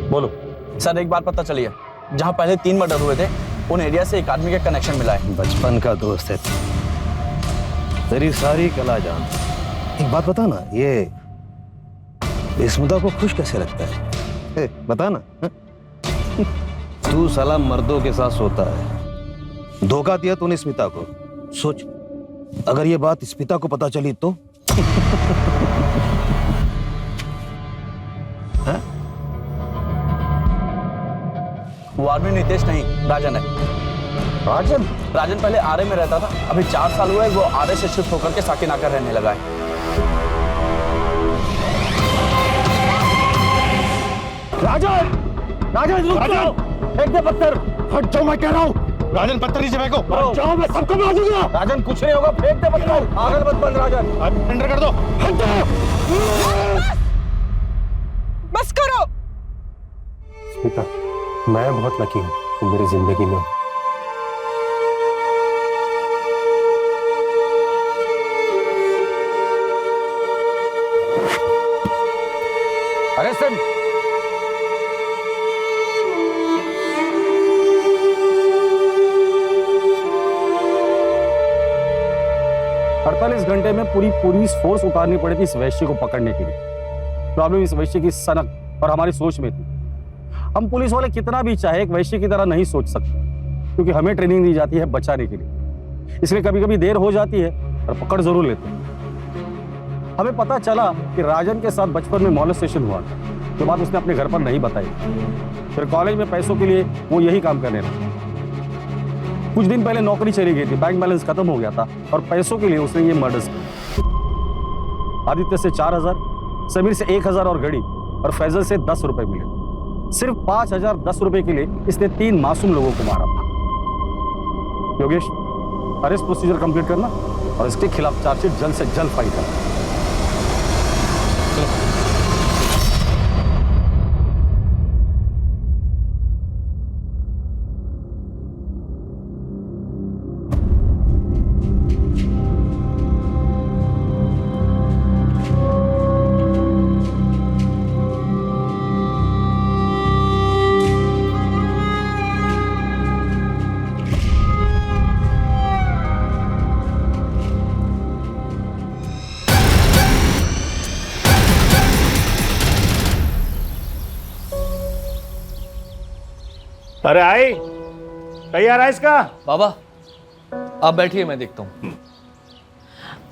Speaker 15: बोलो सर, एक बात पता चली है, जहाँ पहले 3 मर्डर हुए थे उन एरिया से एक आदमी का कनेक्शन मिला है।
Speaker 2: बचपन का दोस्त है, तेरी सारी कला जान। एक बात बता ना, ये स्मिता को खुश कैसे रखता है? बता ना। तू साला मर्दों के साथ सोता है, धोखा दिया तूने स्मिता को। सोच, अगर ये बात स्मिता को पता चली तो?
Speaker 15: वो आदमी नितेश नहीं, राजन है। राजन? राजन पहले आरए में रहता था, अभी 4 साल हुए वो आरए से शिफ्ट होकर के साकिनाका रहने लगा है।
Speaker 1: राजन! राजन रुक जाओ! फेंक दे पत्थर!
Speaker 7: हट जाओ, मैं कह रहा हूँ। राजन पत्थर नीचे फेंको।
Speaker 1: हट जाओ, मैं सबको मार दूंगा। राजन कुछ नहीं होगा, फेंक दे पत्थर। पागल मत बन राजन।
Speaker 7: एंटर कर दो।
Speaker 1: हट जाओ!
Speaker 8: बस करो।
Speaker 4: स्मिता, मैं बहुत लकी हूँ तुम मेरी जिंदगी में हो।
Speaker 1: अरे सर, 48 घंटे में पूरी पुलिस फोर्स उतारनी पड़ी थी इस वैश्य को पकड़ने के लिए। प्रॉब्लम इस वैश्य की सनक और हमारी सोच में थी। हम पुलिस वाले कितना भी चाहे एक वैश्य की तरह नहीं सोच सकते, क्योंकि हमें ट्रेनिंग दी जाती है बचाने के लिए। इसलिए कभी कभी देर हो जाती है और पकड़ जरूर लेते हैं। हमें पता चला कि राजन के साथ बचपन में मॉलेस्टेशन हुआ था, जो बात उसने अपने घर पर नहीं बताई। फिर कॉलेज में पैसों के लिए वो यही काम करने लगा। कुछ दिन पहले नौकरी चली गई थी, बैंक बैलेंस खत्म हो गया था और पैसों के लिए उसने ये मर्डर्स किया। आदित्य से 4000, समीर से 1000 और घड़ी, और फैजल से 10 रुपए मिले। सिर्फ 5010 रुपए के लिए इसने 3 मासूम लोगों को मारा था। योगेश, अरेस्ट प्रोसीजर कंप्लीट करना और इसके खिलाफ चार्जशीट जल्द से जल्द फाइल करना।
Speaker 16: अरे आई, तैयार है इसका?
Speaker 15: बाबा आप बैठिए, मैं देखता हूँ।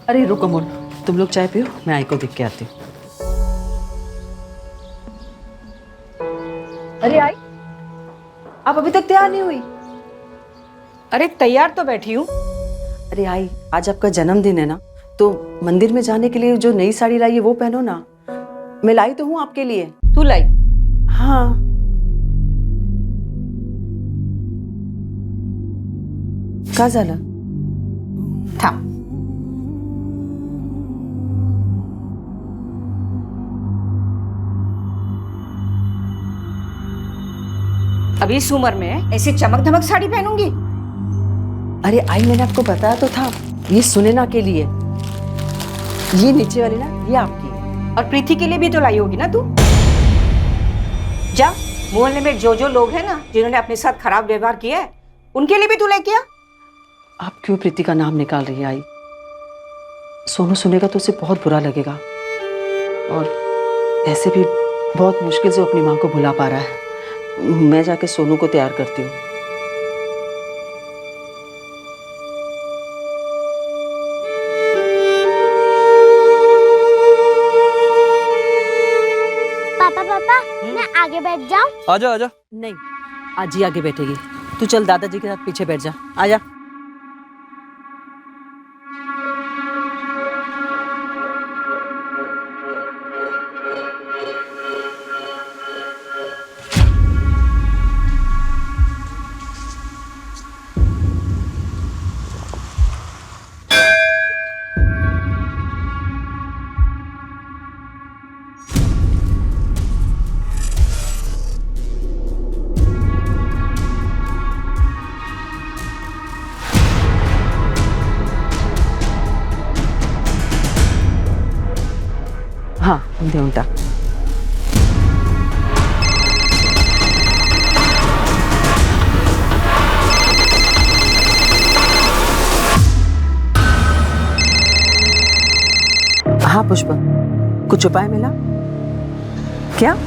Speaker 8: अरे रुको मोन, तुम लोग चाय पियो, मैं आई को देख के आती हूँ। अरे आई, आप अभी तक तैयार नहीं हुई? अरे तैयार तो बैठी हूँ। अरे आई, आज आपका जन्मदिन है ना, तो मंदिर में जाने के लिए जो नई साड़ी लाई है वो पहनो ना। मैं लाई तो हूँ आपके लिए। तू लाई? हाँ। का झालं? थांब। अब इस उम्र में ऐसी चमक धमक साड़ी पहनूंगी? अरे आई, मैंने आपको बताया तो था, ये सुनैना के लिए, ये नीचे वाली ना ये आपकी है।
Speaker 17: और प्रीति के लिए भी तो लाई होगी ना तू। जा, मोहल्ले में जो लोग हैं ना जिन्होंने अपने साथ खराब व्यवहार किया है, उनके लिए भी तू लेके आ।
Speaker 8: आप क्यों प्रीति का नाम निकाल रही है आई? सोनू सुनेगा तो उसे बहुत बुरा लगेगा, और ऐसे भी बहुत मुश्किल से अपनी माँ को भुला पा रहा है। मैं जाके सोनू को तैयार करती हूँ।
Speaker 9: पापा मैं आगे बैठ जाऊं?
Speaker 12: आजा आजा।
Speaker 8: नहीं, आज ही आगे बैठेगी। तू चल दादाजी के साथ पीछे बैठ जा। आजा। हाँ, दे उल्टा। हाँ पुष्प, कुछ उपाय मिला क्या?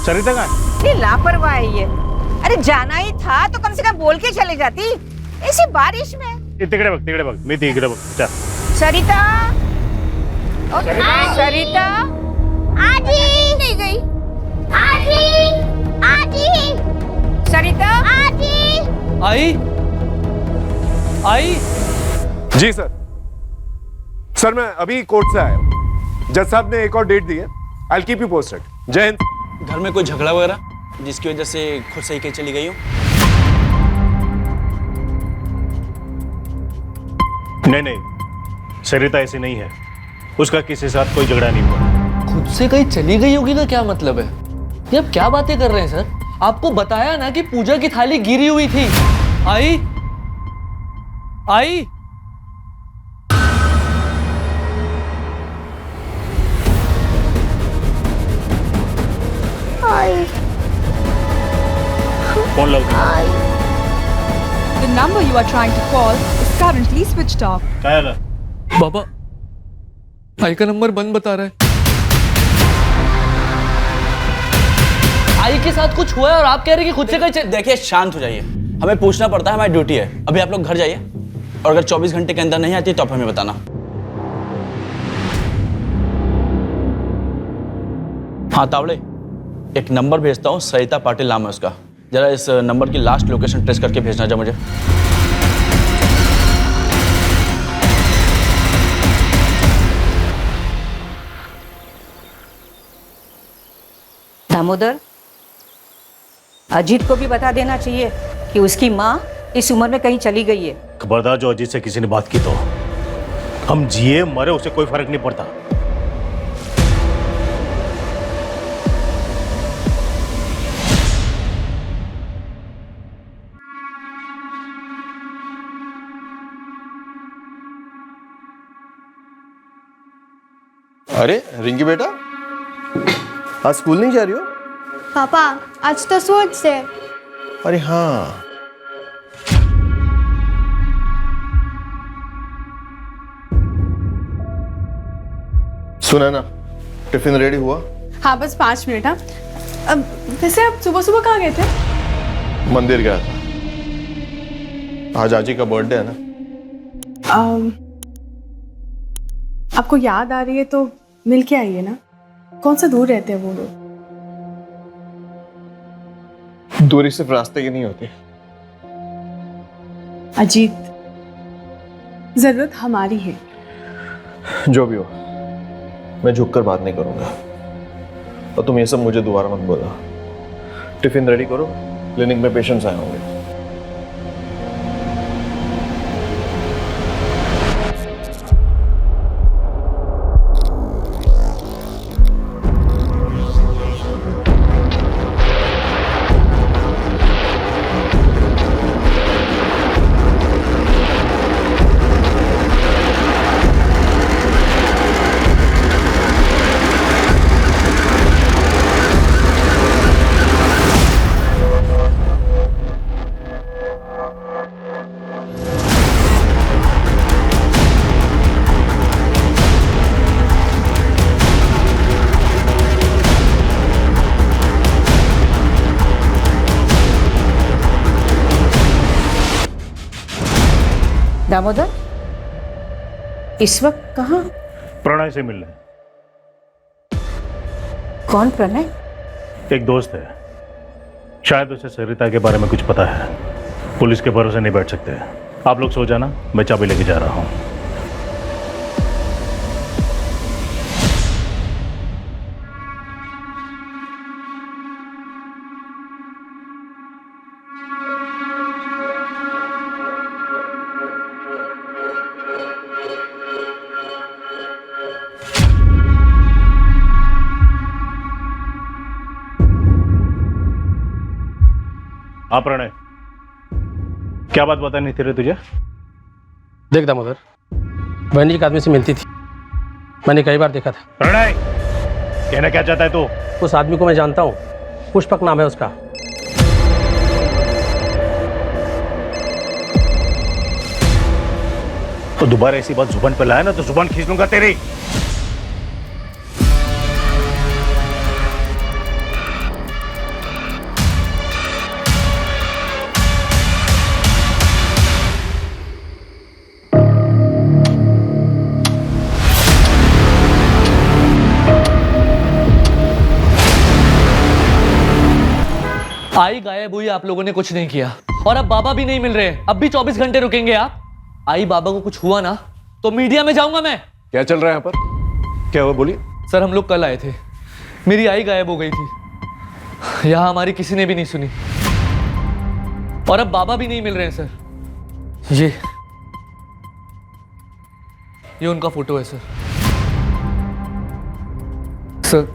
Speaker 16: सरिता कहाँ है?
Speaker 17: ये लापरवाह है ये। अरे जाना ही था तो कम से कम बोल के चले जाती, ऐसी बारिश में।
Speaker 16: तिकडे बघ मी ती इकडे बघ। चल
Speaker 17: सरिता, सरिता
Speaker 9: आजी नहीं गई। आजी, आजी,
Speaker 17: सरिता,
Speaker 9: आजी।
Speaker 12: आई आई।
Speaker 18: जी सर मैं अभी कोर्ट से आया हूँ। जज साहब ने एक और डेट दी है। I will keep you posted. जय हिंद।
Speaker 15: घर में कोई झगड़ा वगैरह जिसकी वजह से खुद सही के चली गई हो?
Speaker 16: नहीं, सरिता ऐसी नहीं है। उसका किसी के साथ कोई झगड़ा नहीं हुआ।
Speaker 12: खुद से कहीं चली गई होगी का क्या मतलब है? ये आप क्या बातें कर रहे हैं सर? आपको बताया ना कि पूजा की थाली गिरी हुई थी। आई आई।
Speaker 16: फोन लो।
Speaker 19: The number you are trying to call is currently switched off.
Speaker 16: क्या है?
Speaker 12: बाबा, आई का नंबर बंद बता रहा है। आई के साथ कुछ हुआ है और आप कह रहे हैं कि खुद से कहीं
Speaker 15: देखिए, शांत हो जाइए। हमें पूछना पड़ता है, हमारी ड्यूटी है। अभी आप लोग घर जाइए, और अगर 24 घंटे के अंदर नहीं आती तो आप हमें बताना। हाँ तावड़े, एक नंबर भेजता हूँ, सरिता पाटिल नाम है उसका। जरा इस नंबर की लास्ट लोकेशन ट्रेस करके भेजना जा मुझे।
Speaker 17: दामोदर, अजीत को भी बता देना चाहिए कि उसकी माँ इस उम्र में कहीं चली गई है।
Speaker 16: खबरदार, जो अजीत से किसी ने बात की तो हम जिए मरे उसे कोई फर्क नहीं पड़ता।
Speaker 20: अरे रिंकी बेटा, आज स्कूल नहीं जा रही हो?
Speaker 9: पापा आज तो स्पोर्ट्स है।
Speaker 20: अरे हाँ, सुना ना, टिफिन रेडी हुआ?
Speaker 19: हाँ बस 5 मिनट। हाँ, अब वैसे आप सुबह सुबह कहाँ गए थे?
Speaker 20: मंदिर गया था, आज आजी का बर्थडे है ना।
Speaker 19: आपको याद आ रही है तो मिल के आइए ना। कौन सा दूर रहते हैं वो लोग?
Speaker 20: दूरी सिर्फ रास्ते की नहीं होती।
Speaker 19: अजीत, जरूरत हमारी है।
Speaker 20: जो भी हो, मैं झुककर बात नहीं करूंगा। और तुम ये सब मुझे दोबारा मत बोला। टिफिन रेडी करो, क्लिनिक में पेशेंट्स आए होंगे।
Speaker 17: दामोदर, इस वक्त कहाँ?
Speaker 16: प्रणय से मिलने।
Speaker 17: कौन प्रणय?
Speaker 16: एक दोस्त है, शायद उसे सरिता के बारे में कुछ पता है। पुलिस के भरोसे नहीं बैठ सकते। आप लोग सो जाना, मैं चाबी लेके जा रहा हूँ। हाँ प्रणय, क्या बात बतानी थी रे तुझे?
Speaker 21: देख दामोदर, बहन एक आदमी से मिलती थी, मैंने कई बार देखा था।
Speaker 16: प्रणय, कहना क्या चाहता है तू?
Speaker 21: उस आदमी को मैं जानता हूँ, पुष्पक नाम है उसका।
Speaker 16: तो दोबारा ऐसी बात जुबान पे लाया ना तो जुबान खींच लूंगा तेरी।
Speaker 22: आई गायब हुई, आप लोगों ने कुछ नहीं किया, और अब बाबा भी नहीं मिल रहे। अब भी 24 घंटे रुकेंगे आप? आई बाबा को कुछ हुआ ना तो मीडिया में जाऊंगा मैं।
Speaker 18: क्या चल रहा है यहाँ पर? क्या हुआ, बोलिए।
Speaker 22: सर हम लोग कल आए थे, मेरी आई गायब हो गई थी, यहाँ हमारी किसी ने भी नहीं सुनी, और अब बाबा भी नहीं मिल रहे हैं सर। ये उनका फोटो है सर। सर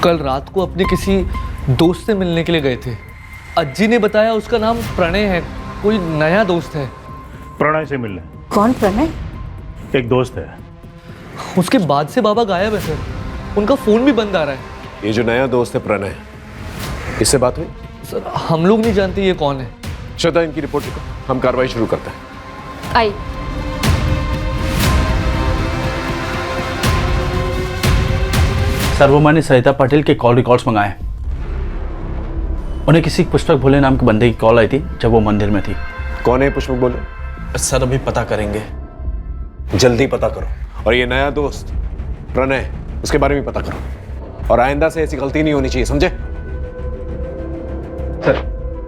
Speaker 22: कल रात को अपने किसी दोस्त से मिलने के लिए गए थे। अज्जी ने बताया उसका नाम प्रणय है, कोई नया दोस्त है।
Speaker 16: प्रणय से मिलने।
Speaker 17: कौन प्रणय?
Speaker 16: एक दोस्त है।
Speaker 22: उसके बाद से बाबा गायब है सर, उनका फोन भी बंद आ रहा है।
Speaker 18: ये जो नया दोस्त है प्रणय, इससे बात हुई?
Speaker 22: सर हम लोग नहीं जानते ये कौन है।
Speaker 18: श्रद्धा, इनकी रिपोर्ट लिखो, हम कार्रवाई शुरू करते हैं।
Speaker 5: आई।
Speaker 15: सर वो मैंने सरिता पाटिल के कॉल रिकॉर्ड्स मंगाए। उन्हें किसी पुष्पक भोले नाम के बंदे की कॉल आई थी जब वो मंदिर में थी।
Speaker 18: कौन है पुष्पक भोले?
Speaker 15: सर अभी पता करेंगे।
Speaker 18: जल्दी पता करो। और ये नया दोस्त प्रणय, उसके बारे में पता करो, और आइंदा से ऐसी गलती नहीं होनी चाहिए, समझे?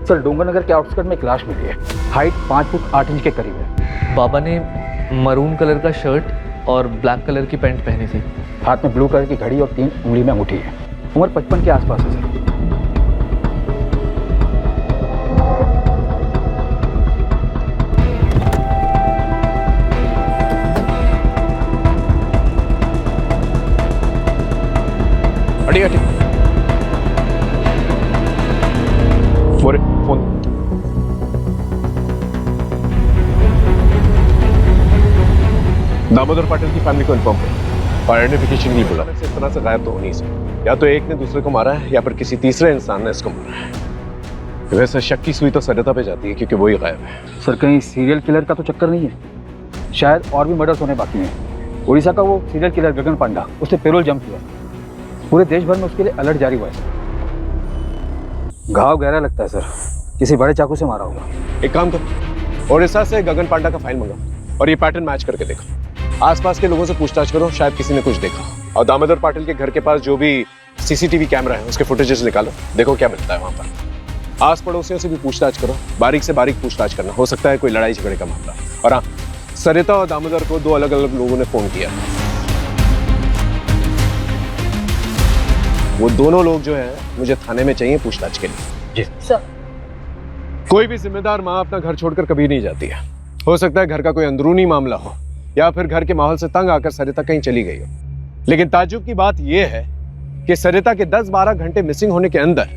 Speaker 10: सर डोंगरनगर के आउटस्कर्ट में एक लाश मिली है, हाइट 5 फुट 8 इंच के करीब है।
Speaker 22: बाबा ने मरून कलर का शर्ट और ब्लैक कलर की पैंट पहनी थी।
Speaker 10: हाथ में ब्लू कलर की घड़ी और 3 उंगली में अंगूठी है। उम्र 55 के आसपास है सर।
Speaker 18: हटी फोन। दामोदर पाटिल की फैमिली को इन्फॉर्म करो और आइडेंटिफिकेशन के लिए बोला। इस तरह से गायब तो हो नहीं सकता, या तो एक ने दूसरे को मारा है या फिर किसी तीसरे इंसान ने इसको मारा है। वैसे शक की सुई तो सरिता पे जाती है क्योंकि वही गायब है।
Speaker 10: सर कहीं सीरियल किलर का तो चक्कर नहीं है? शायद और भी मर्डर्स होने बाकी हैं। उड़ीसा का वो सीरियल किलर गगन पांडा, उसने पेरोल जम किया। पूरे देश भर में उसके लिए अलर्ट जारी हुआ है। घाव गहरा लगता है सर, किसी बड़े चाकू से मारा होगा।
Speaker 18: एक काम करो, उड़ीसा से गगन पांडा का फाइल मंगाओ और ये पैटर्न मैच करके देखो। आसपास के लोगों से पूछताछ करो, शायद किसी ने कुछ देखा। और दामोदर पाटिल के घर के पास जो भी सीसीटीवी कैमरा है उसके फुटेजेस निकालो, देखो क्या मिलता है वहां पर। आस पड़ोसियों से भी पूछताछ करो, बारीक से बारीक पूछताछ करना, हो सकता है कोई लड़ाई झगड़े का मामला। और हाँ, सरिता और दामोदर को 2 अलग अलग लोगों ने फोन किया। वो दोनों लोग जो है मुझे थाने में चाहिए पूछताछ के लिए।
Speaker 10: जी
Speaker 5: सर।
Speaker 18: कोई भी जिम्मेदार माँ अपना घर छोड़कर कभी नहीं जाती है। हो सकता है घर का कोई अंदरूनी मामला हो या फिर घर के माहौल से तंग आकर सरिता कहीं चली गई हो, लेकिन ताज्जुब की बात यह है कि सरिता के 10-12 घंटे मिसिंग होने के अंदर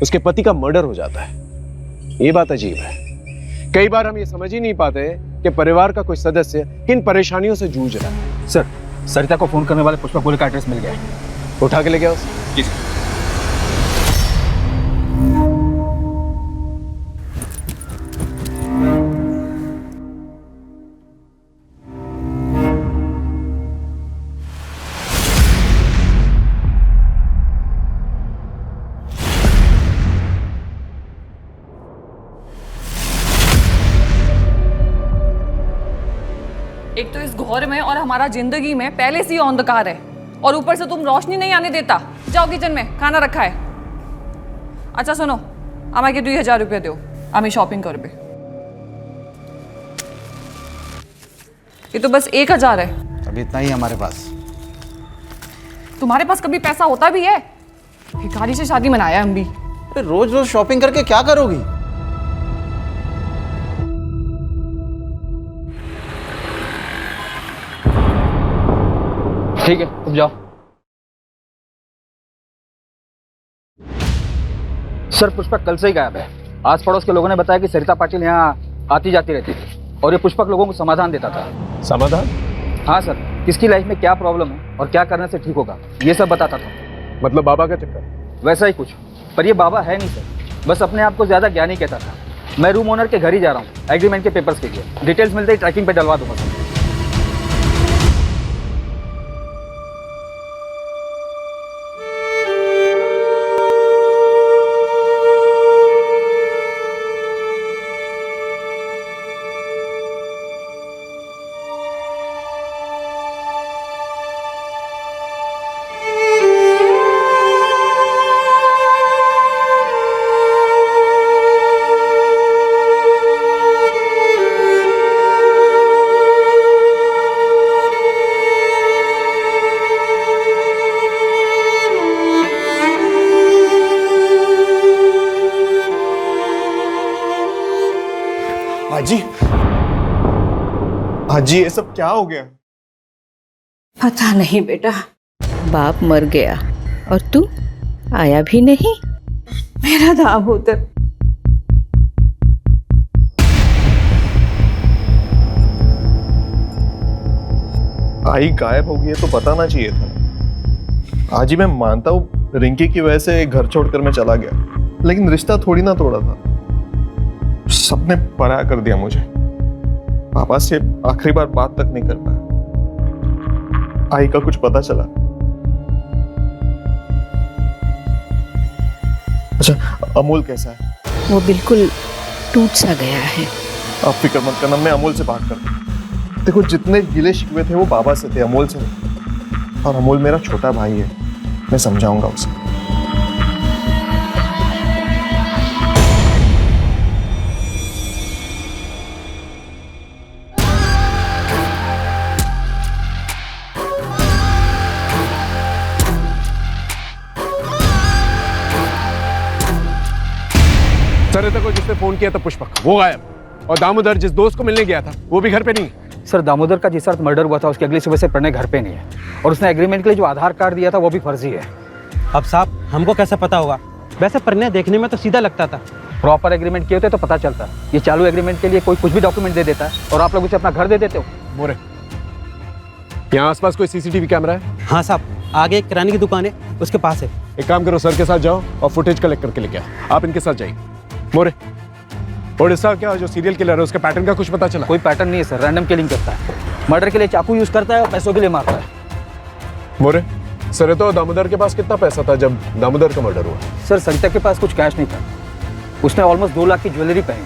Speaker 18: उसके पति का मर्डर हो जाता है। ये बात अजीब है। कई बार हम ये समझ ही नहीं पाते कि परिवार का कोई सदस्य किन परेशानियों से जूझ रहा है।
Speaker 10: सर सरिता को फोन करने वाले पुष्पक भोले का एड्रेस मिल गया है।
Speaker 18: उठा के ले गया उसे?
Speaker 10: जी सर।
Speaker 19: घर में और हमारा जिंदगी में पहले से ही अंधकार है, और ऊपर से तुम रोशनी नहीं आने देता। जाओ किचन में, खाना रखा है। अच्छा सुनो, আমাকে 2000 रुपये दो, আমি शॉपिंग करबे। ये तो बस 1000 है।
Speaker 6: अभी इतना ही हमारे पास।
Speaker 19: तुम्हारे पास कभी पैसा होता भी है? भिखारी से शादी मनाया हम भी।
Speaker 6: रोज रोज शॉपिंग करके क्या करोगी?
Speaker 22: ठीक है, तुम जाओ।
Speaker 10: सर पुष्पक कल से ही गायब है। आस पड़ोस के लोगों ने बताया कि सरिता पाटिल यहाँ आती जाती रहती थी और ये पुष्पक लोगों को समाधान देता था।
Speaker 18: समाधान?
Speaker 10: हाँ सर, किसकी लाइफ में क्या प्रॉब्लम है और क्या करने से ठीक होगा ये सब बताता था।
Speaker 18: मतलब बाबा का चक्कर?
Speaker 10: वैसा ही कुछ, पर ये बाबा है नहीं सर, बस अपने आप को ज्यादा ज्ञानी कहता था। मैं रूम ओनर के घर ही जा रहा हूँ एग्रीमेंट के पेपर्स के लिए। डिटेल्स मिलते ही ट्रैकिंग पे डलवा दूंगा सर।
Speaker 20: हाजी, हाजी ये सब क्या हो गया?
Speaker 17: पता नहीं बेटा, बाप मर गया और तू आया भी नहीं। मेरा दामोदर।
Speaker 20: आई गायब हो गई है तो बताना चाहिए था। हाजी मैं मानता हूँ रिंकी की वजह से घर छोड़कर मैं चला गया, लेकिन रिश्ता थोड़ी ना तोड़ा था। सबने पराया कर दिया मुझे। पापा से आखिरी बार बात तक नहीं कर पाया। आई का कुछ पता चला? अच्छा, अमूल कैसा है?
Speaker 17: वो बिल्कुल टूट सा गया है।
Speaker 20: आप फिक्र मत करना, मैं अमूल से बात करता हूँ। देखो जितने गिले शिकवे थे वो बाबा से थे, अमूल से नहीं। और अमूल मेरा छोटा भाई है, मैं समझाऊंगा उसे।
Speaker 18: सरिता को जिसने फोन किया था पुष्पक, वो गायब। और दामोदर जिस दोस्त को मिलने गया था वो भी घर पे नहीं।
Speaker 10: सर दामोदर का जिस रात मर्डर हुआ था उसकी अगली सुबह से प्रणय घर पे नहीं है, और उसने एग्रीमेंट के लिए जो आधार कार्ड दिया था वो भी फर्जी है।
Speaker 11: अब साहब हमको कैसे पता होगा? वैसे प्रणय देखने में तो सीधा लगता था।
Speaker 10: प्रॉपर एग्रीमेंट किए होते तो पता चलता। ये चालू एग्रीमेंट के लिए कोई कुछ भी डॉक्यूमेंट दे देता है और आप लोग उसे अपना घर दे देते हो।
Speaker 18: मोरे, यहाँ आसपास कोई सीसीटीवी कैमरा है?
Speaker 11: हाँ साहब, आगे एक किराने की दुकान है, उसके पास है।
Speaker 18: एक काम करो, सर के साथ जाओ और फुटेज कलेक्ट करके लेके आओ। आप इनके साथ जाइए। मोरे, ओडिशा क्या जो सीरियल किलर है उसके पैटर्न का कुछ पता चला?
Speaker 10: कोई पैटर्न नहीं है सर, रैंडम किलिंग करता है। मर्डर के लिए चाकू यूज करता है और पैसों के लिए मारता है।
Speaker 18: मोरे, सरिता और दामोदर के पास कितना पैसा था जब दामोदर का मर्डर हुआ?
Speaker 10: सर सरिता के पास कुछ कैश नहीं था। उसने ऑलमोस्ट 2 लाख की ज्वेलरी पहनी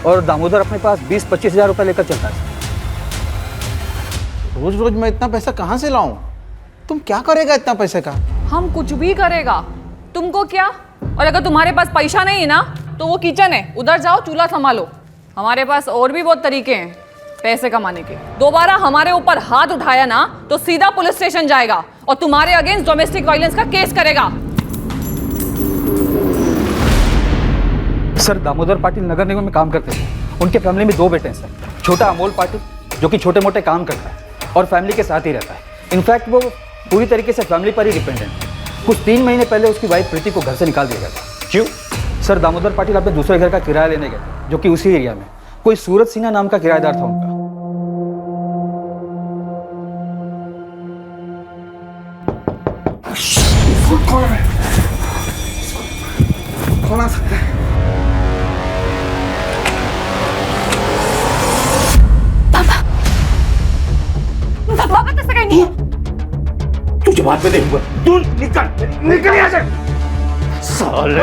Speaker 10: और दामोदर अपने पास 20-25 हजार रुपए लेकर चलता है।
Speaker 6: रोज रोज मैं इतना पैसा कहाँ से लाऊं? तुम क्या करेगा इतना पैसे का?
Speaker 19: हम कुछ भी करेगा, तुमको क्या? और अगर तुम्हारे पास पैसा नहीं है ना तो वो किचन है, उधर जाओ चूल्हा संभालो। हमारे पास और भी बहुत तरीके हैं पैसे कमाने के। दोबारा हमारे ऊपर हाथ उठाया ना तो सीधा पुलिस स्टेशन जाएगा और तुम्हारे अगेंस्ट डोमेस्टिक वायलेंस का केस करेगा।
Speaker 10: सर दामोदर पाटिल नगर निगम में काम करते थे। उनके फैमिली में 2 बेटे हैं सर। छोटा अमोल पाटिल जो कि छोटे मोटे काम करता है और फैमिली के साथ ही रहता है। इनफैक्ट वो पूरी तरीके से फैमिली पर ही डिपेंडेंट है। कुछ 3 महीने पहले उसकी वाइफ प्रीति को घर से निकाल दिया गया था।
Speaker 20: क्यों?
Speaker 10: सर दामोदर पाटिल अपने दूसरे घर का किराया लेने गए जो कि उसी एरिया में कोई सूरज सिन्हा नाम का किराएदार था उनका।
Speaker 6: कौन आ सकता है?
Speaker 9: पापा तो सगाई नहीं है।
Speaker 3: तुझे बाद में देखूंगा। तू निकल यहाँ से। साले,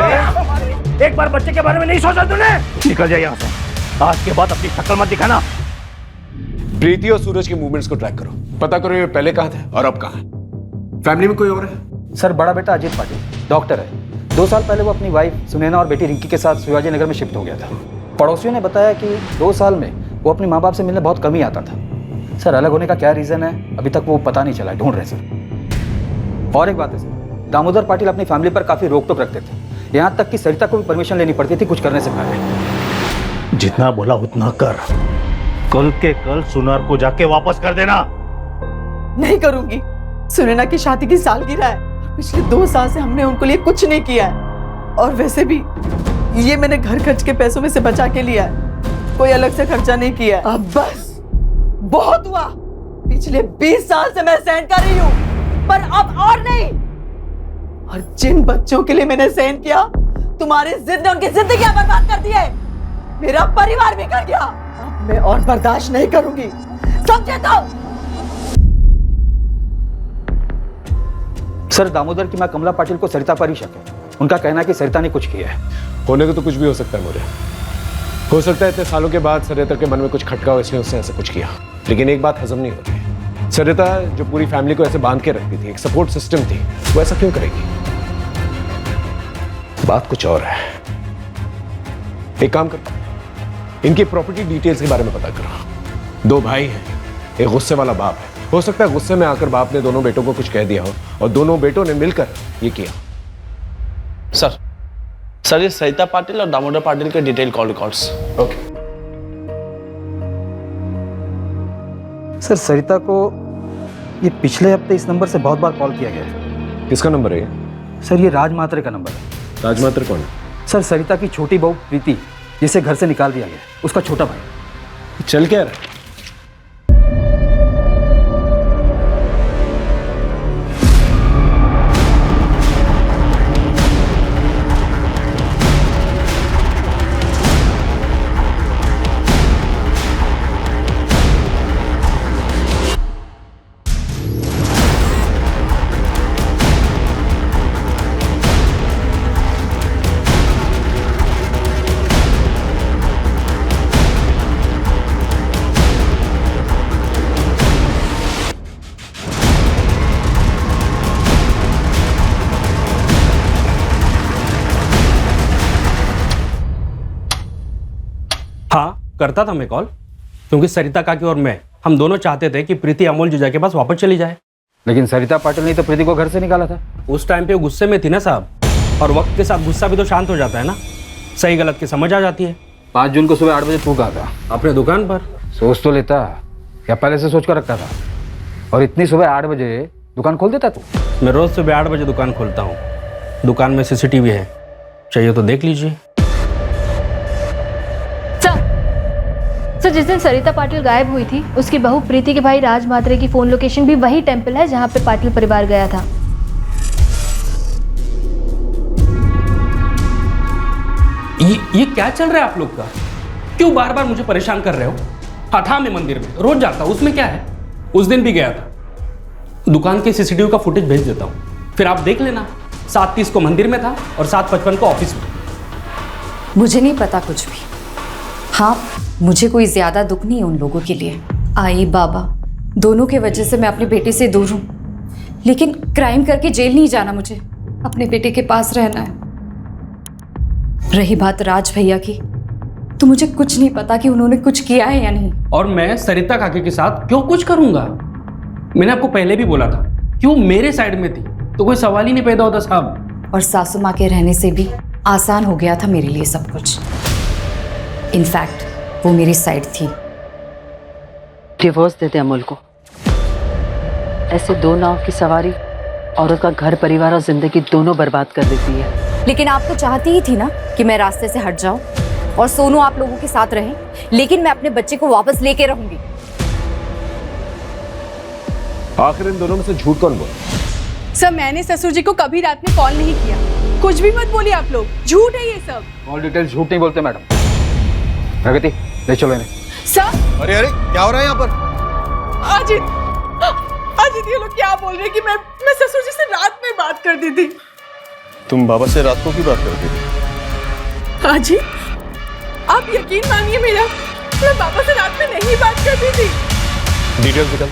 Speaker 3: एक बार बच्चे के बारे में नहीं सोचा तूने? निकल जा यहाँ से। आज के बाद अपनी शक्ल मत दिखाना।
Speaker 18: प्रीति और सूरज के मूवमेंट्स को ट्रैक करो, पता करो ये पहले कहाँ थे और अब कहाँ है। फैमिली में कोई और है?
Speaker 13: सर बड़ा बेटा अजीत पाटिल डॉक्टर है। 2 साल पहले वो अपनी वाइफ सुनैना और बेटी रिंकी के साथ शिवाजी नगर में शिफ्ट हो गया था। पड़ोसियों ने बताया कि 2 साल में वो अपने माँ बाप से मिलने बहुत कम ही आता था। सर अलग होने का क्या रीज़न है अभी तक वो पता नहीं चला, ढूंढ रहे सर। और एक बात है सर, दामोदर पाटिल अपनी फैमिली पर काफ़ी रोक टोक रखते थे, यहाँ तक कि सरिता को भी परमिशन लेनी पड़ती थी कुछ करने से पहले।
Speaker 16: जितना बोला उतना कर, कल के कल सुनार को जाके वापस कर देना।
Speaker 8: नहीं करूंगी। सुनैना की शादी की सालगिरह है और पिछले 2 साल से हमने उनको लिए कुछ नहीं किया है, और वैसे भी ये मैंने घर खर्च के पैसों में से बचा के लिया है, कोई अलग से खर्चा नहीं किया है। अब बस बहुत हुआ। पिछले 20 साल से मैं सहन कर रही हूँ, पर अब और नहीं। और जिन बच्चों के लिए मैंने सहन किया, तुम्हारी जिद ने उनकी जिंदगियां बर्बाद कर दी है, मेरा परिवार भी कर गया। अब मैं और बर्दाश्त नहीं करूंगी, समझे तो?
Speaker 13: सर दामोदर की माँ कमला पाटिल को सरिता पर ही शक है। उनका कहना है कि सरिता ने कुछ किया है।
Speaker 18: होने को तो कुछ भी हो सकता है मोरे। हो सकता है इतने सालों के बाद सरिता के मन में कुछ खटका हो इसलिए उसने ऐसा कुछ किया, लेकिन एक बात हजम नहीं होती। सरिता जो पूरी फैमिली को ऐसे बांध के रखती थी, एक सपोर्ट सिस्टम थी, वो ऐसा क्यों करेगी? बात कुछ और है। एक काम करो, इनकी प्रॉपर्टी डिटेल्स के बारे में पता करो। 2 भाई हैं, एक गुस्से वाला बाप है। हो सकता है गुस्से में आकर बाप ने दोनों बेटों को कुछ कह दिया हो और दोनों बेटों ने मिलकर ये किया।
Speaker 15: सर ये सरिता पाटिल और दामोदर पाटिल के detail call records.
Speaker 13: Okay sir, Sarita को ये पिछले हफ्ते इस नंबर से बहुत बार कॉल किया गया है।
Speaker 18: किसका नंबर है ये?
Speaker 13: सर ये राज मात्रे का नंबर है।
Speaker 18: राज मात्रे कौन है?
Speaker 13: सर सरिता की छोटी बहू प्रीति, जिसे घर से निकाल दिया गया, उसका छोटा भाई।
Speaker 18: चल क्या रहा है?
Speaker 11: हाँ करता था मैं कॉल, क्योंकि सरिता काकी और मैं, हम दोनों चाहते थे कि प्रीति अमोल जीजा के पास वापस चली जाए।
Speaker 13: लेकिन सरिता पाटिल ने तो प्रीति को घर से निकाला था।
Speaker 11: उस टाइम पे वो गुस्से में थी ना साहब, और वक्त के साथ गुस्सा भी तो शांत हो जाता है ना, सही गलत की समझ आ जाती है।
Speaker 13: 5 जून को सुबह 8 बजे तू कहा था
Speaker 11: अपने दुकान पर?
Speaker 13: सोच तो लेता, या पहले से सोच कर रखता था? और इतनी सुबह 8 बजे दुकान खोल देता तू?
Speaker 11: मैं रोज सुबह 8 बजे दुकान खोलता हूँ। दुकान में CCTV है, चाहिए तो देख लीजिए।
Speaker 5: सर जिस दिन सरिता पाटिल गायब हुई थी, उसकी बहू प्रीति के भाई राज मात्रे की फोन लोकेशन भी वही टेंपल है जहां पे पाटिल परिवार गया था।
Speaker 11: ये क्या चल रहा है आप लोग का? क्यों बार बार मुझे परेशान कर रहे हो? हाँ था, मैं मंदिर में रोज जाता हूँ, उसमें क्या है? उस दिन भी गया था। दुकान के CCTV का फुटेज भेज देता हूँ, फिर आप देख लेना। 7:30 को मंदिर में था और 7:55 को ऑफिस में।
Speaker 8: मुझे नहीं पता कुछ भी। हाँ, मुझे कोई ज्यादा दुख नहीं है उन लोगों के लिए। आई बाबा दोनों के वजह से मैं अपने बेटे से दूर हूँ, लेकिन क्राइम करके जेल नहीं जाना, मुझे अपने बेटे के पास रहना है। रही बात राज भैया की, तो मुझे कुछ नहीं पता कि उन्होंने कुछ किया है या नहीं।
Speaker 11: और मैं सरिता काकी के साथ क्यों कुछ करूंगा? मैंने आपको पहले भी बोला था, क्यों मेरे साइड में थी तो कोई सवाल ही नहीं पैदा होता साहब।
Speaker 8: और सासू माँ के रहने से भी आसान हो गया था मेरे लिए सब कुछ। इनफैक्ट वो मेरी साइड थी।
Speaker 14: डिवोर्स दे दे अमूल को। ऐसे 2 नाव की सवारी औरत का घर परिवार और जिंदगी दोनों बर्बाद कर देती है।
Speaker 8: लेकिन आप तो चाहती ही थी ना कि मैं रास्ते से हट जाऊं और सोनू आप लोगों के साथ रहे, लेकिन मैं अपने बच्चे को वापस लेके रहूंगी।
Speaker 18: आखिर इन दोनों में से झूठ कौन बोला?
Speaker 23: सर मैंने ससुर जी को कभी रात में कॉल नहीं किया। कुछ भी मत बोलिए आप लोग, झूठ है ये सब।
Speaker 13: ऑल डिटेल झूठ नहीं बोलते मैडम। प्रगति ले चलो इन्हें।
Speaker 23: सर
Speaker 20: अरे अरे क्या हो रहा है यहाँ पर?
Speaker 23: अजित ये लोग क्या बोल रहे हैं कि मैं ससुर जी से रात में बात कर दी थी।
Speaker 20: तुम बाबा से रात को क्यों बात करती थी?
Speaker 23: अजित आप यकीन मानिए मेरा, मैं पापा से रात में नहीं बात करती थी।
Speaker 18: डिटेल्स निकल।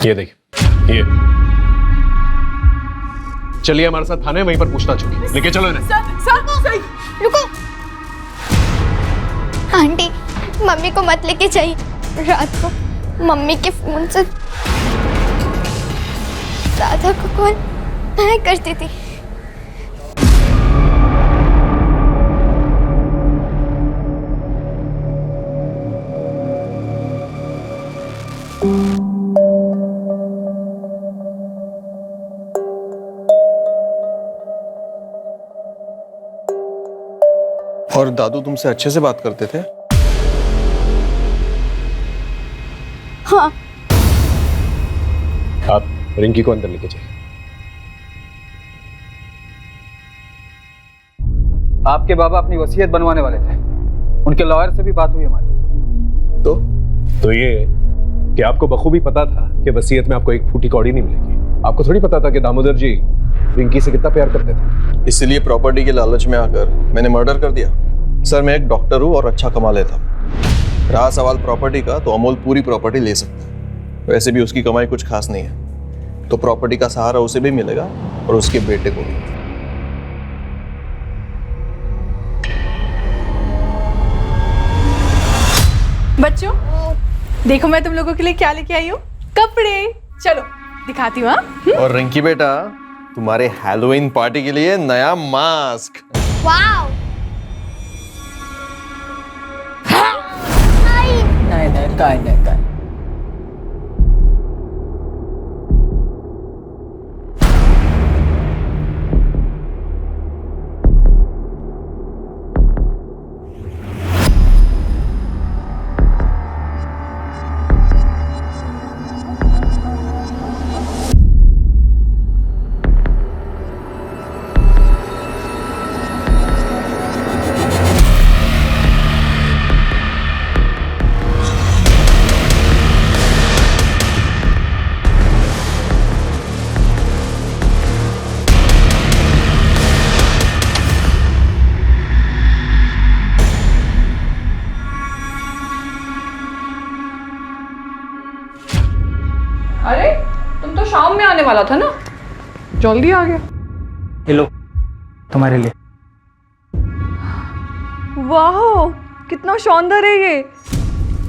Speaker 18: ये देख, ये चलिए हमारे साथ थाने, वहीं पर पूछताछ होगी। लेके चलो इन्हें।
Speaker 9: सर रुको। आंटी, मम्मी को मत लेके जाइए। रात को मम्मी के फोन से दादा को कॉल मैं करती थी।
Speaker 20: और दादू तुमसे अच्छे से बात करते थे?
Speaker 9: हाँ।
Speaker 18: आप रिंकी को अंदर लेके जाइए।
Speaker 13: आपके बाबा अपनी वसीयत बनवाने वाले थे, उनके लॉयर से भी बात हुई हमारी।
Speaker 18: तो ये कि आपको बखूबी पता था कि वसीयत में आपको एक फूटी कौड़ी नहीं मिलेगी। आपको थोड़ी पता था कि दामोदर जी रिंकी से कितना प्यार करते थे।
Speaker 20: इसलिए प्रॉपर्टी के लालच में आकर मैंने मर्डर कर दिया। सर, मैं एक डॉक्टर हूँ और अच्छा कमा लेता हूँ। रहा सवाल प्रॉपर्टी का, तो अमोल पूरी प्रॉपर्टी ले सकता है। वैसे भी उसकी कमाई कुछ खास नहीं है, तो प्रॉपर्टी का सहारा उसे भी मिलेगा और उसके बेटे को भी।
Speaker 23: बच्चों देखो मैं तुम लोगों के लिए क्या लेके आई हूँ, कपड़े। चलो दिखाती हूँ।
Speaker 20: और रिंकी बेटा, तुम्हारे हैलोवीन पार्टी के लिए नया मास्क।
Speaker 9: वाव।
Speaker 8: नहीं।
Speaker 19: अरे तुम तो शाम में आने वाला था ना, जल्दी आ गया।
Speaker 13: ये लो, तुम्हारे लिए।
Speaker 19: वाह कितना शानदार है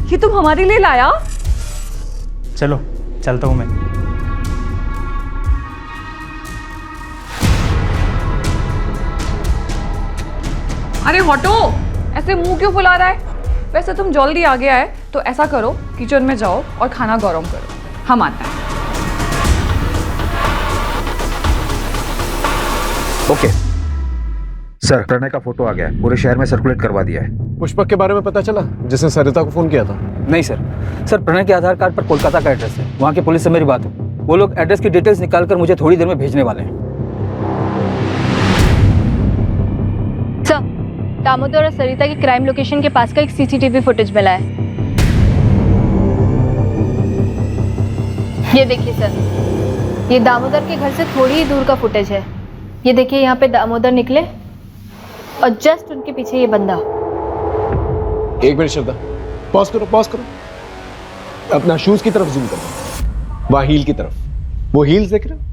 Speaker 19: ये तुम हमारे लिए लाया?
Speaker 13: चलो चलता हूँ मैं।
Speaker 19: अरे हटो, ऐसे मुंह क्यों फुला रहा है? वैसे तुम जल्दी आ गया है तो ऐसा करो, किचन में जाओ और खाना गरम करो, हम आते हैं।
Speaker 13: ओके सर, प्रणय का फोटो आ गया है, पूरे शहर में सर्कुलेट करवा दिया है।
Speaker 18: पुष्पक के बारे में पता चला, जिसने सरिता को फोन किया था?
Speaker 13: नहीं सर, प्रणय के आधार कार्ड पर कोलकाता का एड्रेस है। वहाँ के पुलिस से मेरी बात हुई, वो लोग एड्रेस की डिटेल्स निकालकर मुझे थोड़ी देर में भेजने वाले हैं।
Speaker 5: सर, दामोदर और सरिता की क्राइम लोकेशन के पास का एक सीसीटीवी फुटेज मिला है। ये देखिए सर, ये दामोदर के घर से थोड़ी ही दूर का फुटेज है। ये देखिए, यहाँ पे दामोदर निकले और जस्ट उनके पीछे ये बंदा।
Speaker 18: एक मिनट श्रद्धा, पॉज करो। अपना शूज की तरफ जूम करो, वहां हील की तरफ। वो हील्स देख रहे हो?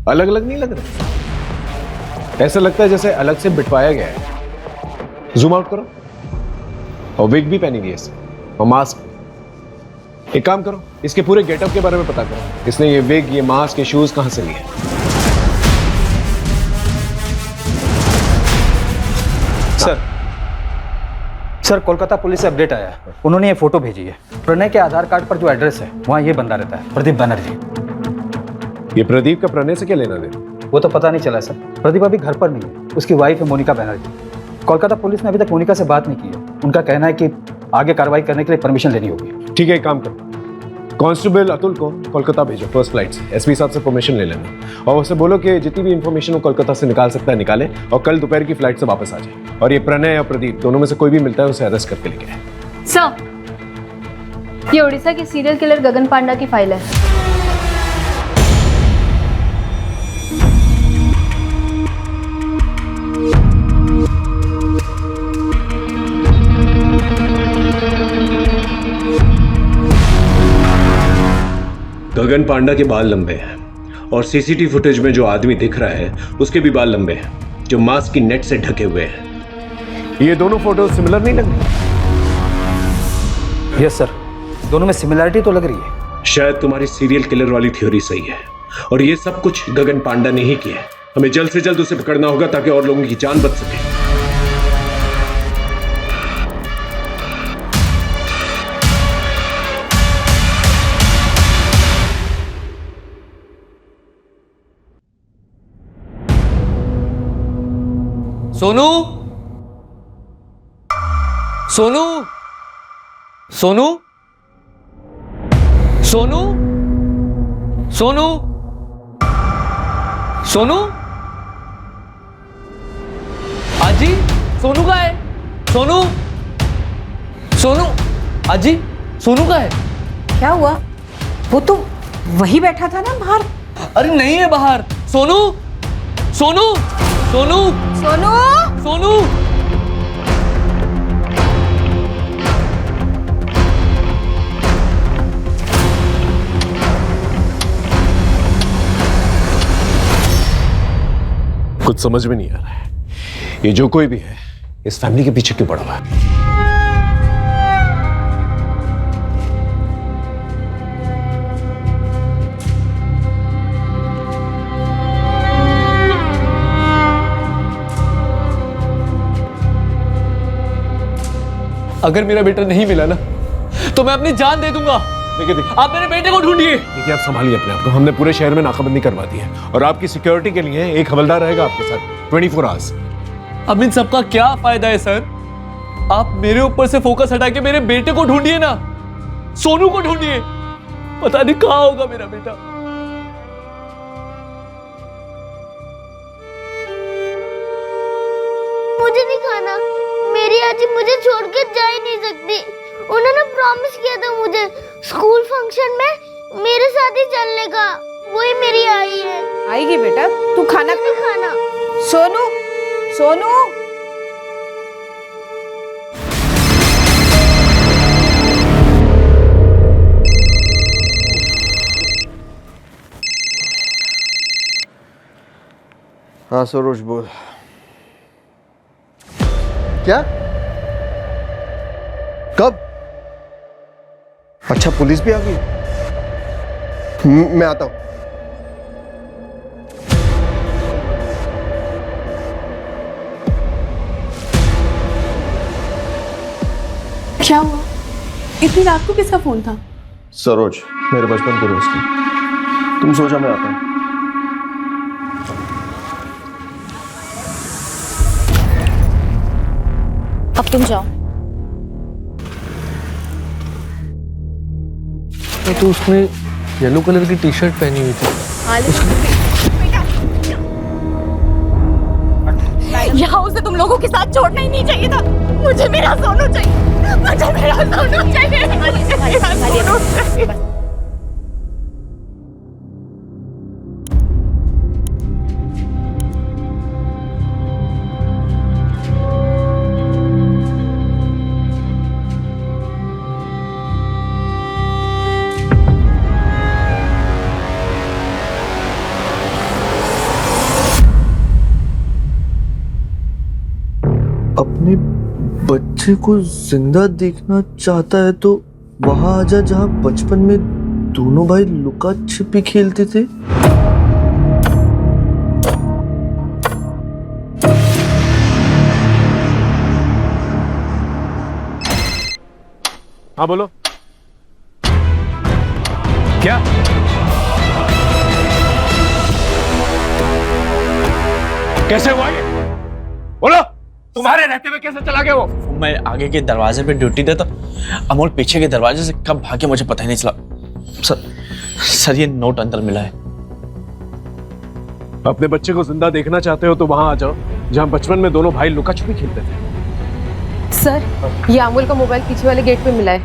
Speaker 18: अलग अलग नहीं लग रहे, ऐसा लगता है जैसे अलग से बिटवाया गया है। जूम आउट करो। और विग भी पहनी हुई है इसने, और मास्क। एक काम करो, इसके पूरे गेटअप के बारे में पता करो। इसने ये विग, ये मास्क, ये शूज कहां से लिए?
Speaker 13: सर, कोलकाता पुलिस से अपडेट आया है, उन्होंने ये फोटो भेजी है। प्रणय के आधार कार्ड पर जो एड्रेस है वहाँ ये बंदा रहता है, प्रदीप बनर्जी।
Speaker 18: ये प्रदीप का प्रणय से क्या लेना देना?
Speaker 13: वो तो पता नहीं चला सर, प्रदीप अभी घर पर नहीं है, उसकी वाइफ है मोनिका बनर्जी। कोलकाता पुलिस ने अभी तक मोनिका से बात नहीं की है। उनका कहना है कि आगे कार्रवाई करने के लिए परमिशन लेनी होगी।
Speaker 18: ठीक है, एक काम करो, कांस्टेबल अतुल को कोलकाता भेजो फर्स्ट फ्लाइट से। एसपी साहब से परमिशन ले लेना और उससे बोलो कि जितनी भी इंफॉर्मेशन वो कोलकाता से निकाल सकता है निकाले, और कल दोपहर की फ्लाइट से वापस आ जाए। और ये प्रणय या प्रदीप दोनों में से कोई भी मिलता है उसे अरेस्ट करके लेके आए।
Speaker 5: सर, ये उड़ीसा की सीरियल किलर गगन पांडा की फाइल है।
Speaker 18: गगन पांडा के बाल लंबे हैं और सीसीटीवी फुटेज में जो आदमी दिख रहा है उसके भी बाल लंबे हैं, जो मास्क की नेट से ढके हुए हैं। ये दोनों फोटो सिमिलर नहीं लग रही?
Speaker 13: यस सर, दोनों में सिमिलरिटी तो लग रही है।
Speaker 18: शायद तुम्हारी सीरियल किलर वाली थ्योरी सही है और ये सब कुछ गगन पांडा ने ही किया है। हमें जल्द से जल्द उसे पकड़ना होगा ताकि और लोगों की जान बच सके।
Speaker 22: सोनू, सोनू, सोनू, सोनू, सोनू, सोनू, आजी, सोनू का है? सोनू, सोनू, आजी, सोनू का है?
Speaker 8: क्या हुआ? वो तो वही बैठा था ना बाहर।
Speaker 22: अरे नहीं है बाहर। सोनू, सोनू, सोनू,
Speaker 9: सोनू,
Speaker 22: सोनू।
Speaker 18: कुछ समझ में नहीं आ रहा है, ये जो कोई भी है इस फैमिली के पीछे क्यों पड़ा हुआ है?
Speaker 22: अगर मेरा बेटा नहीं मिला ना तो मैं अपनी जान दे दूंगा।
Speaker 18: देखिए
Speaker 22: आप मेरे बेटे को ढूंढिए।
Speaker 18: देखिए, आप संभालिए अपने आप को। हमने पूरे शहर में नाकाबंदी करवा दी है और आपकी सिक्योरिटी के लिए एक हवलदार रहेगा आपके साथ 24 आवर्स।
Speaker 22: अब इन सबका क्या फायदा है सर? आप मेरे ऊपर से फोकस हटा के मेरे बेटे को ढूंढिए ना, सोनू को ढूंढिए। पता नहीं कहाँ होगा मेरा बेटा।
Speaker 9: मुझे नहीं खाना। मेरी आजी मुझे छोड़ के जा ही नहीं सकती। उन्होंने प्रॉमिस किया था मुझे स्कूल फंक्शन में मेरे साथ ही चलने का। वही मेरी आई है।
Speaker 8: आएगी बेटा, तू खाना
Speaker 9: नहीं खाना।
Speaker 8: सोनू, सोनू।
Speaker 20: हाँ सरोज बोल। क्या? कब? अच्छा, पुलिस भी आ गई? मैं आता हूं।
Speaker 23: क्या हुआ? इतनी रात को किसका फोन था?
Speaker 20: सरोज, मेरे बचपन के दोस्त हैं। तुम सोचा, मैं आता हूं।
Speaker 9: अब तुम जाओ।
Speaker 22: तो उसने येलो कलर की टी शर्ट पहनी हुई थी।
Speaker 9: यहाँ उसे तुम लोगों के साथ छोड़ना ही नहीं चाहिए था। मुझे मेरा सोनू चाहिए। मुझे मेरा सोनू चाहिए। मुझे मेरा सोनू चाहिए।
Speaker 20: अपने बच्चे को जिंदा देखना चाहता है तो वहां आजा जहां बचपन में दोनों भाई लुका छिपी खेलते थे।
Speaker 18: हाँ बोलो। क्या? कैसे हुआ ये? बोलो। तुम्हारे रहते हुए कैसे चला गया वो?
Speaker 15: मैं आगे के दरवाजे पे ड्यूटी देता, अमोल पीछे के दरवाजे से कब भागे मुझे पता ही नहीं चला। सर ये नोट अंदर मिला है।
Speaker 18: अपने बच्चे को जिंदा देखना चाहते हो तो वहां आ जाओ जहां बचपन में दोनों भाई लुका छुपी खेलते थे।
Speaker 5: सर, ये अमोल का मोबाइल पीछे वाले गेट पे मिला है।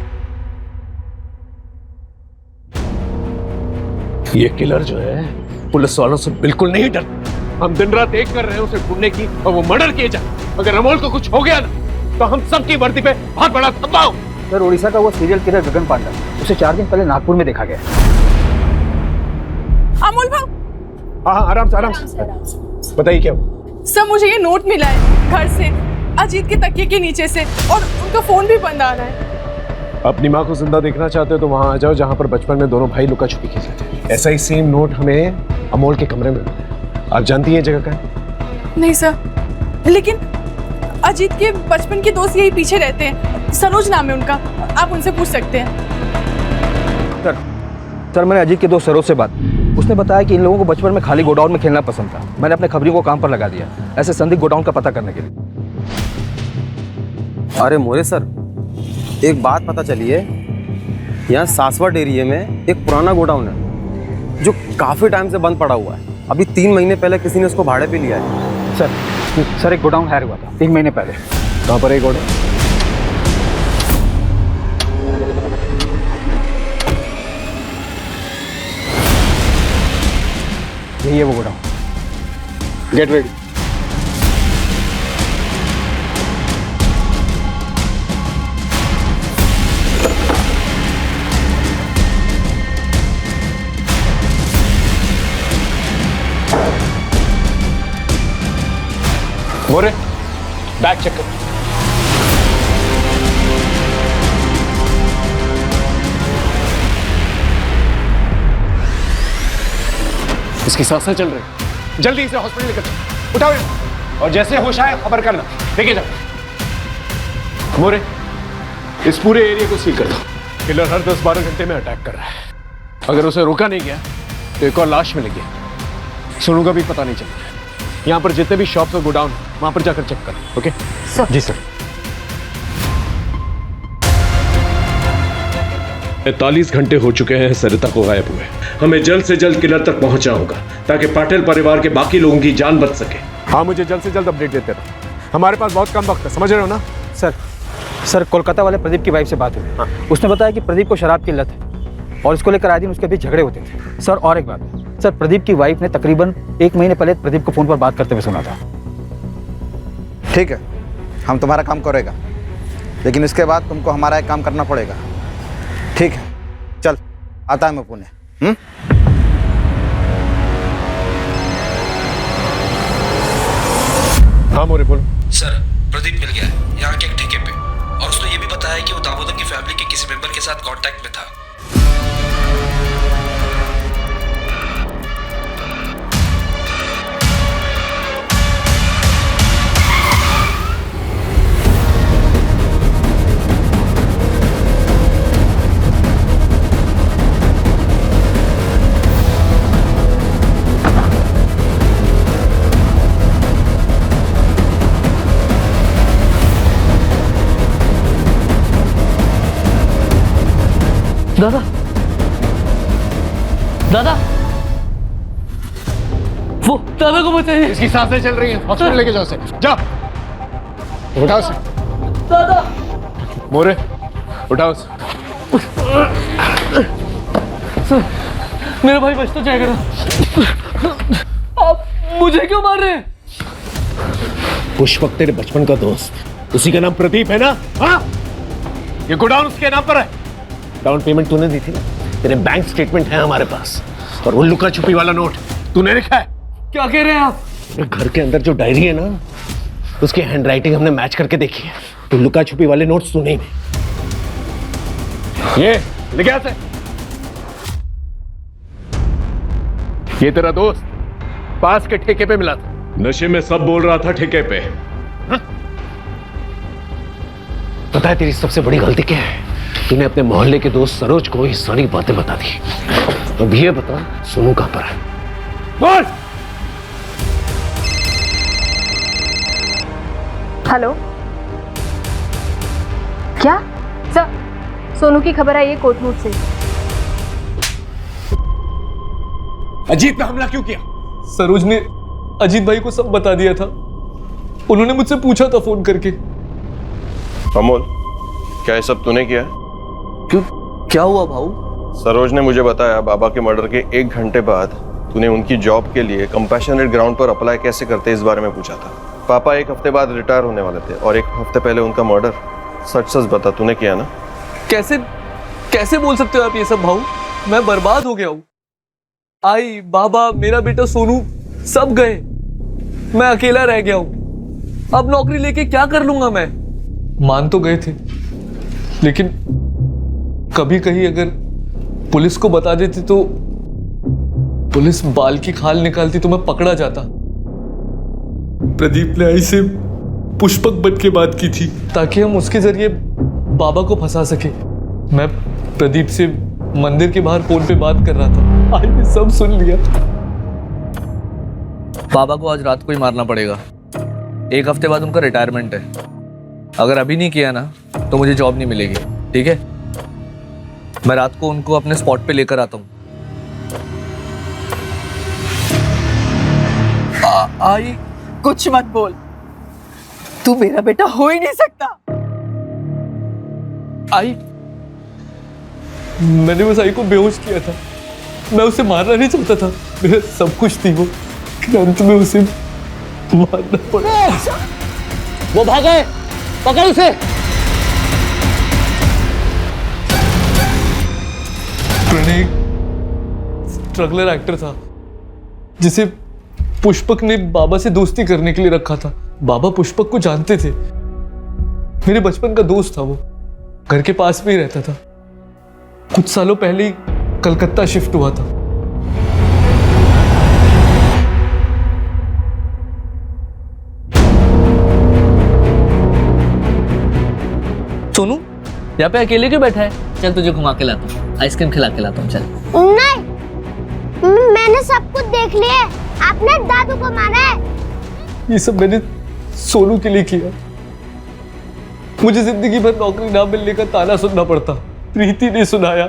Speaker 18: ये किलर जो है पुलिस वालों से बिल्कुल नहीं डरता। हम दिन रात एक कर रहे हैं उसे ढूंढने की और वो मर्डर किए जाए। अगर अमोल को कुछ हो गया ना तो हम सबकी वर्दी पे बहुत बड़ा धब्बा हो।
Speaker 13: सर, उड़ीसा का वो सीरियल किलर गगन पांडा, उसे 4 दिन पहले नागपुर में देखा गया।
Speaker 18: हाँ आराम से आराम से बताइए क्या हुआ?
Speaker 23: सर मुझे ये नोट मिला है घर से, अजीत के तकिए के नीचे से, और उनका फोन भी बंद आ रहा है।
Speaker 18: अपनी माँ को जिंदा देखना चाहते हो तो वहां आ जाओ जहां पर बचपन में दोनों भाई लुका छुपी खेलते थे। ऐसा ही सेम नोट हमें अमोल के कमरे में मिला है। आप जानती हैं जगह का है?
Speaker 23: नहीं सर, लेकिन अजीत के बचपन के दोस्त यही पीछे रहते हैं, सरोज नाम है उनका, आप उनसे पूछ सकते हैं।
Speaker 13: सर मैंने अजीत के दोस्त सरोज से बात, उसने बताया कि इन लोगों को बचपन में खाली गोडाउन में खेलना पसंद था। मैंने अपने खबरी को काम पर लगा दिया ऐसे संदिग्ध गोडाउन का पता करने के लिए।
Speaker 2: अरे मोरे सर, एक बात पता चली है, यहाँ सासवट एरिया में एक पुराना गोडाउन है जो काफ़ी टाइम से बंद पड़ा हुआ है। अभी 3 महीने पहले किसी ने उसको भाड़े पे लिया है।
Speaker 13: सर एक गोडाउन हायर हुआ था 3 महीने पहले।
Speaker 18: कहाँ पर है गोडाउन?
Speaker 13: यही है वो godown.
Speaker 18: Get ready. More bag check कर। इसकी सांसें चल रही, जल्दी इसे हॉस्पिटल लेकर चलो। उठाओ और जैसे होश आए खबर करना। लेके जाओ। मोरे इस पूरे एरिया को सील कर दो। किलर हर 10-12 घंटे में अटैक कर रहा है। अगर उसे रोका नहीं गया तो एक और लाश मिलेगी। सुनू का भी पता नहीं चलेगा। यहाँ पर जितने भी शॉप्स और गोडाउन वहां पर जाकर चेक करो। Okay
Speaker 23: sir.
Speaker 18: जी सर।
Speaker 4: 45 घंटे हो चुके हैं सरिता को गायब हुए। हमें जल्द से जल्द किलर तक पहुंचना होगा ताकि पाटिल परिवार के बाकी लोगों की जान बच सके।
Speaker 18: हाँ मुझे जल्द से जल्द अपडेट देते रहो। हमारे पास बहुत कम वक्त है, समझ रहे हो ना?
Speaker 13: सर कोलकाता वाले प्रदीप की वाइफ से बात हुई। उसने बताया कि प्रदीप को शराब की लत है और इसको लेकर आए दिन उसके बीच झगड़े होते थे। सर और एक बात, सर प्रदीप की वाइफ ने तकरीबन 1 महीने पहले प्रदीप को फोन पर बात करते हुए सुना था।
Speaker 7: ठीक है, हम तुम्हारा काम करेगा, लेकिन इसके बाद तुमको हमारा एक काम करना पड़ेगा। ठीक है, चल आता है मैं पुणे।
Speaker 18: हाँ मोरे बोलो।
Speaker 11: सर प्रदीप मिल गया है यहाँ के एक ठेके पे, और उसने ये भी बताया कि वो दामोदर की फैमिली के किसी मेंबर के साथ कांटेक्ट में था। दादा दादा, वो दादा को बचाइए।
Speaker 18: इसकी सांसें चल रही हैं, हॉस्पिटल लेके जाओ उसे। जाओ उठाओ उसे।
Speaker 23: दादा
Speaker 18: मोरे उठाओ उसे।
Speaker 22: सर मेरा भाई बच तो जाएगा ना? आप मुझे क्यों मार रहे हैं?
Speaker 18: पुष्पक तेरे बचपन का दोस्त, उसी का नाम प्रदीप है ना? हाँ, ये गोडाउन उसके नाम पर है। डाउन पेमेंट तूने दी थी ना, तेरे बैंक स्टेटमेंट है हमारे पास, और वो लुका छुपी वाला नोट तूने लिखा है।
Speaker 22: क्या कह रहे हैं आप?
Speaker 18: घर के अंदर जो डायरी है ना, उसकी हैंडराइटिंग हमने मैच करके देखी है। तो लुका छुपी वाले नोट्स तूने ही। ये लिख गया से। ये तेरा दोस्त पास के ठेके पे मिला था।
Speaker 4: नशे में सब बोल रहा था ठेके पे।
Speaker 18: पता है तेरी सबसे बड़ी गलती क्या है? तूने अपने मोहल्ले के दोस्त सरोज को ये सारी बातें बता दी। अब ये बता सोनू कहां पर है? बोल।
Speaker 5: हेलो, क्या सर? सोनू की खबर आई है कोटनूर से।
Speaker 18: अजीत पे हमला क्यों किया?
Speaker 22: सरोज ने अजीत भाई को सब बता दिया था। उन्होंने मुझसे पूछा था फोन करके।
Speaker 20: अमोल, क्या ये सब तूने किया?
Speaker 22: क्यों, क्या हुआ भाऊ?
Speaker 20: सरोज ने मुझे बताया बाबा के मर्डर के 1 घंटे बाद तूने उनकी जॉब के लिए कंपैशनेट ग्राउंड पर अप्लाई कैसे करते इस बारे में पूछा था। पापा 1 हफ्ते बाद रिटायर होने वाले थे और 1 हफ्ते पहले उनका मर्डर। सच सच बता, तूने किया ना?
Speaker 22: कैसे कैसे बोल सकते हो आप ये सब भाऊ? मैं बर्बाद हो गया हूँ। आई, बाबा, मेरा बेटा सोनू सब गए। मैं अकेला रह गया हूं। अब नौकरी लेके क्या कर लूंगा मैं? मान तो गए थे, लेकिन कभी कहीं अगर पुलिस को बता देती तो पुलिस बाल की खाल निकालती तो मैं पकड़ा जाता। प्रदीप ने आई से पुष्पक बन के बात की थी ताकि हम उसके जरिए बाबा को फंसा सके। मैं प्रदीप से मंदिर के बाहर फोन पे बात कर रहा था, आज ने सब सुन लिया। बाबा को आज रात को ही मारना पड़ेगा। 1 हफ्ते बाद उनका रिटायरमेंट है। अगर अभी नहीं किया ना तो मुझे जॉब नहीं मिलेगी, ठीक है? मैं रात को उनको अपने स्पॉट पे लेकर आता हूँ।
Speaker 23: आई, कुछ मत बोल, तू मेरा बेटा हो ही नहीं सकता।
Speaker 22: आई, मैंने बस आई को बेहोश किया था। मैं उसे मारना नहीं चाहता था, मेरा सब कुछ थी वो, लेकिन अंत में उसे मारना पड़ा।
Speaker 6: वो भाग गए, पकड़ उसे।
Speaker 22: प्रणय स्ट्रगलर एक्टर था जिसे पुष्पक ने बाबा से दोस्ती करने के लिए रखा था। बाबा पुष्पक को जानते थे, मेरे बचपन का दोस्त था वो, घर के पास में ही रहता था। कुछ सालों पहले ही कलकत्ता शिफ्ट हुआ था। सोनू, यहाँ पे अकेले क्यों बैठा है? चल तुझे घुमा के लाता हूँ, आइसक्रीम खिला के लाता हूँ, चल।
Speaker 9: नहीं, मैंने सब कुछ देख लिया है। आपने दादू को मारा है।
Speaker 22: ये सब मैंने सोनू के लिए किया। मुझे जिंदगी भर नौकरी ना मिलने का ताना सुनना पड़ता। प्रीति ने सुनाया,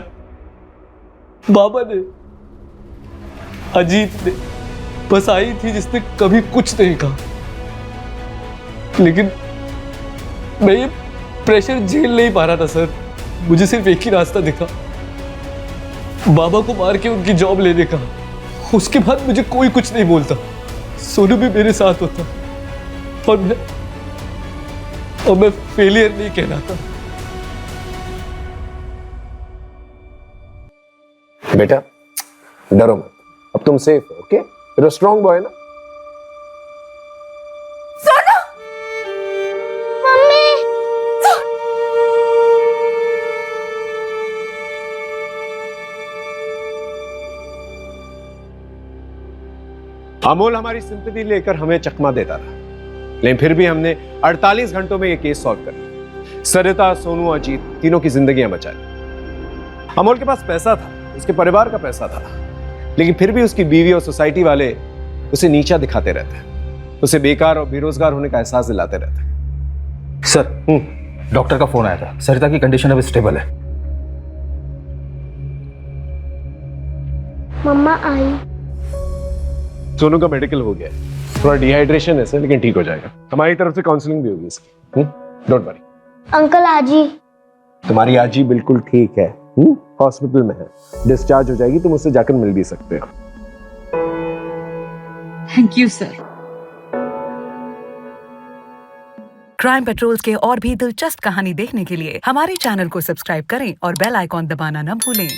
Speaker 22: बाबा ने, अजीत ने, बस आई थी जिसने कभी कुछ नहीं कहा। लेकिन मैं ये प्रेशर झेल नहीं पा रहा था सर। मुझे सिर्फ एक ही रास्ता दिखा, बाबा को मार के उनकी जॉब लेने का। उसके बाद मुझे कोई कुछ नहीं बोलता। सोनू भी मेरे साथ होता और मैं फेलियर नहीं कहलाता।
Speaker 18: बेटा डरो मत, अब तुम सेफ हो, okay? you're a strong boy ना?
Speaker 9: सोनू, मम्मी,
Speaker 18: अमोल हमारी सिंपैथी लेकर हमें चकमा देता रहा, लेकिन फिर भी हमने 48 घंटों में ये केस सॉल्व कर लिया। सरिता, सोनू, अजीत तीनों की जिंदगियां बचा ली। अमोल के पास पैसा था, उसके परिवार का पैसा था, लेकिन फिर भी उसकी बीवी और सोसाइटी वाले उसे नीचा दिखाते रहते हैं, उसे बेकार और बेरोजगार होने का एहसास दिलाते रहते हैं।
Speaker 13: सर, डॉक्टर का फोन आया था, सरिता की कंडीशन अब स्टेबल है।
Speaker 9: मम्मा आई।
Speaker 18: सोनू का मेडिकल हो गया है, थोड़ा डिहाइड्रेशन है सर, लेकिन ठीक हो जाएगा। हमारी तरफ से काउंसलिंग भी होगी इसकी, डोंट वरी।
Speaker 9: अंकल आजी,
Speaker 18: तुम्हारी आजी बिल्कुल ठीक है, हॉस्पिटल में है, डिस्चार्ज हो जाएगी, तुम उससे जाकर मिल भी सकते हो।
Speaker 1: Thank you sir.
Speaker 12: Crime patrols के और भी दिलचस्प कहानी देखने के लिए हमारे चैनल को सब्सक्राइब करें और बेल आइकॉन दबाना न भूलें।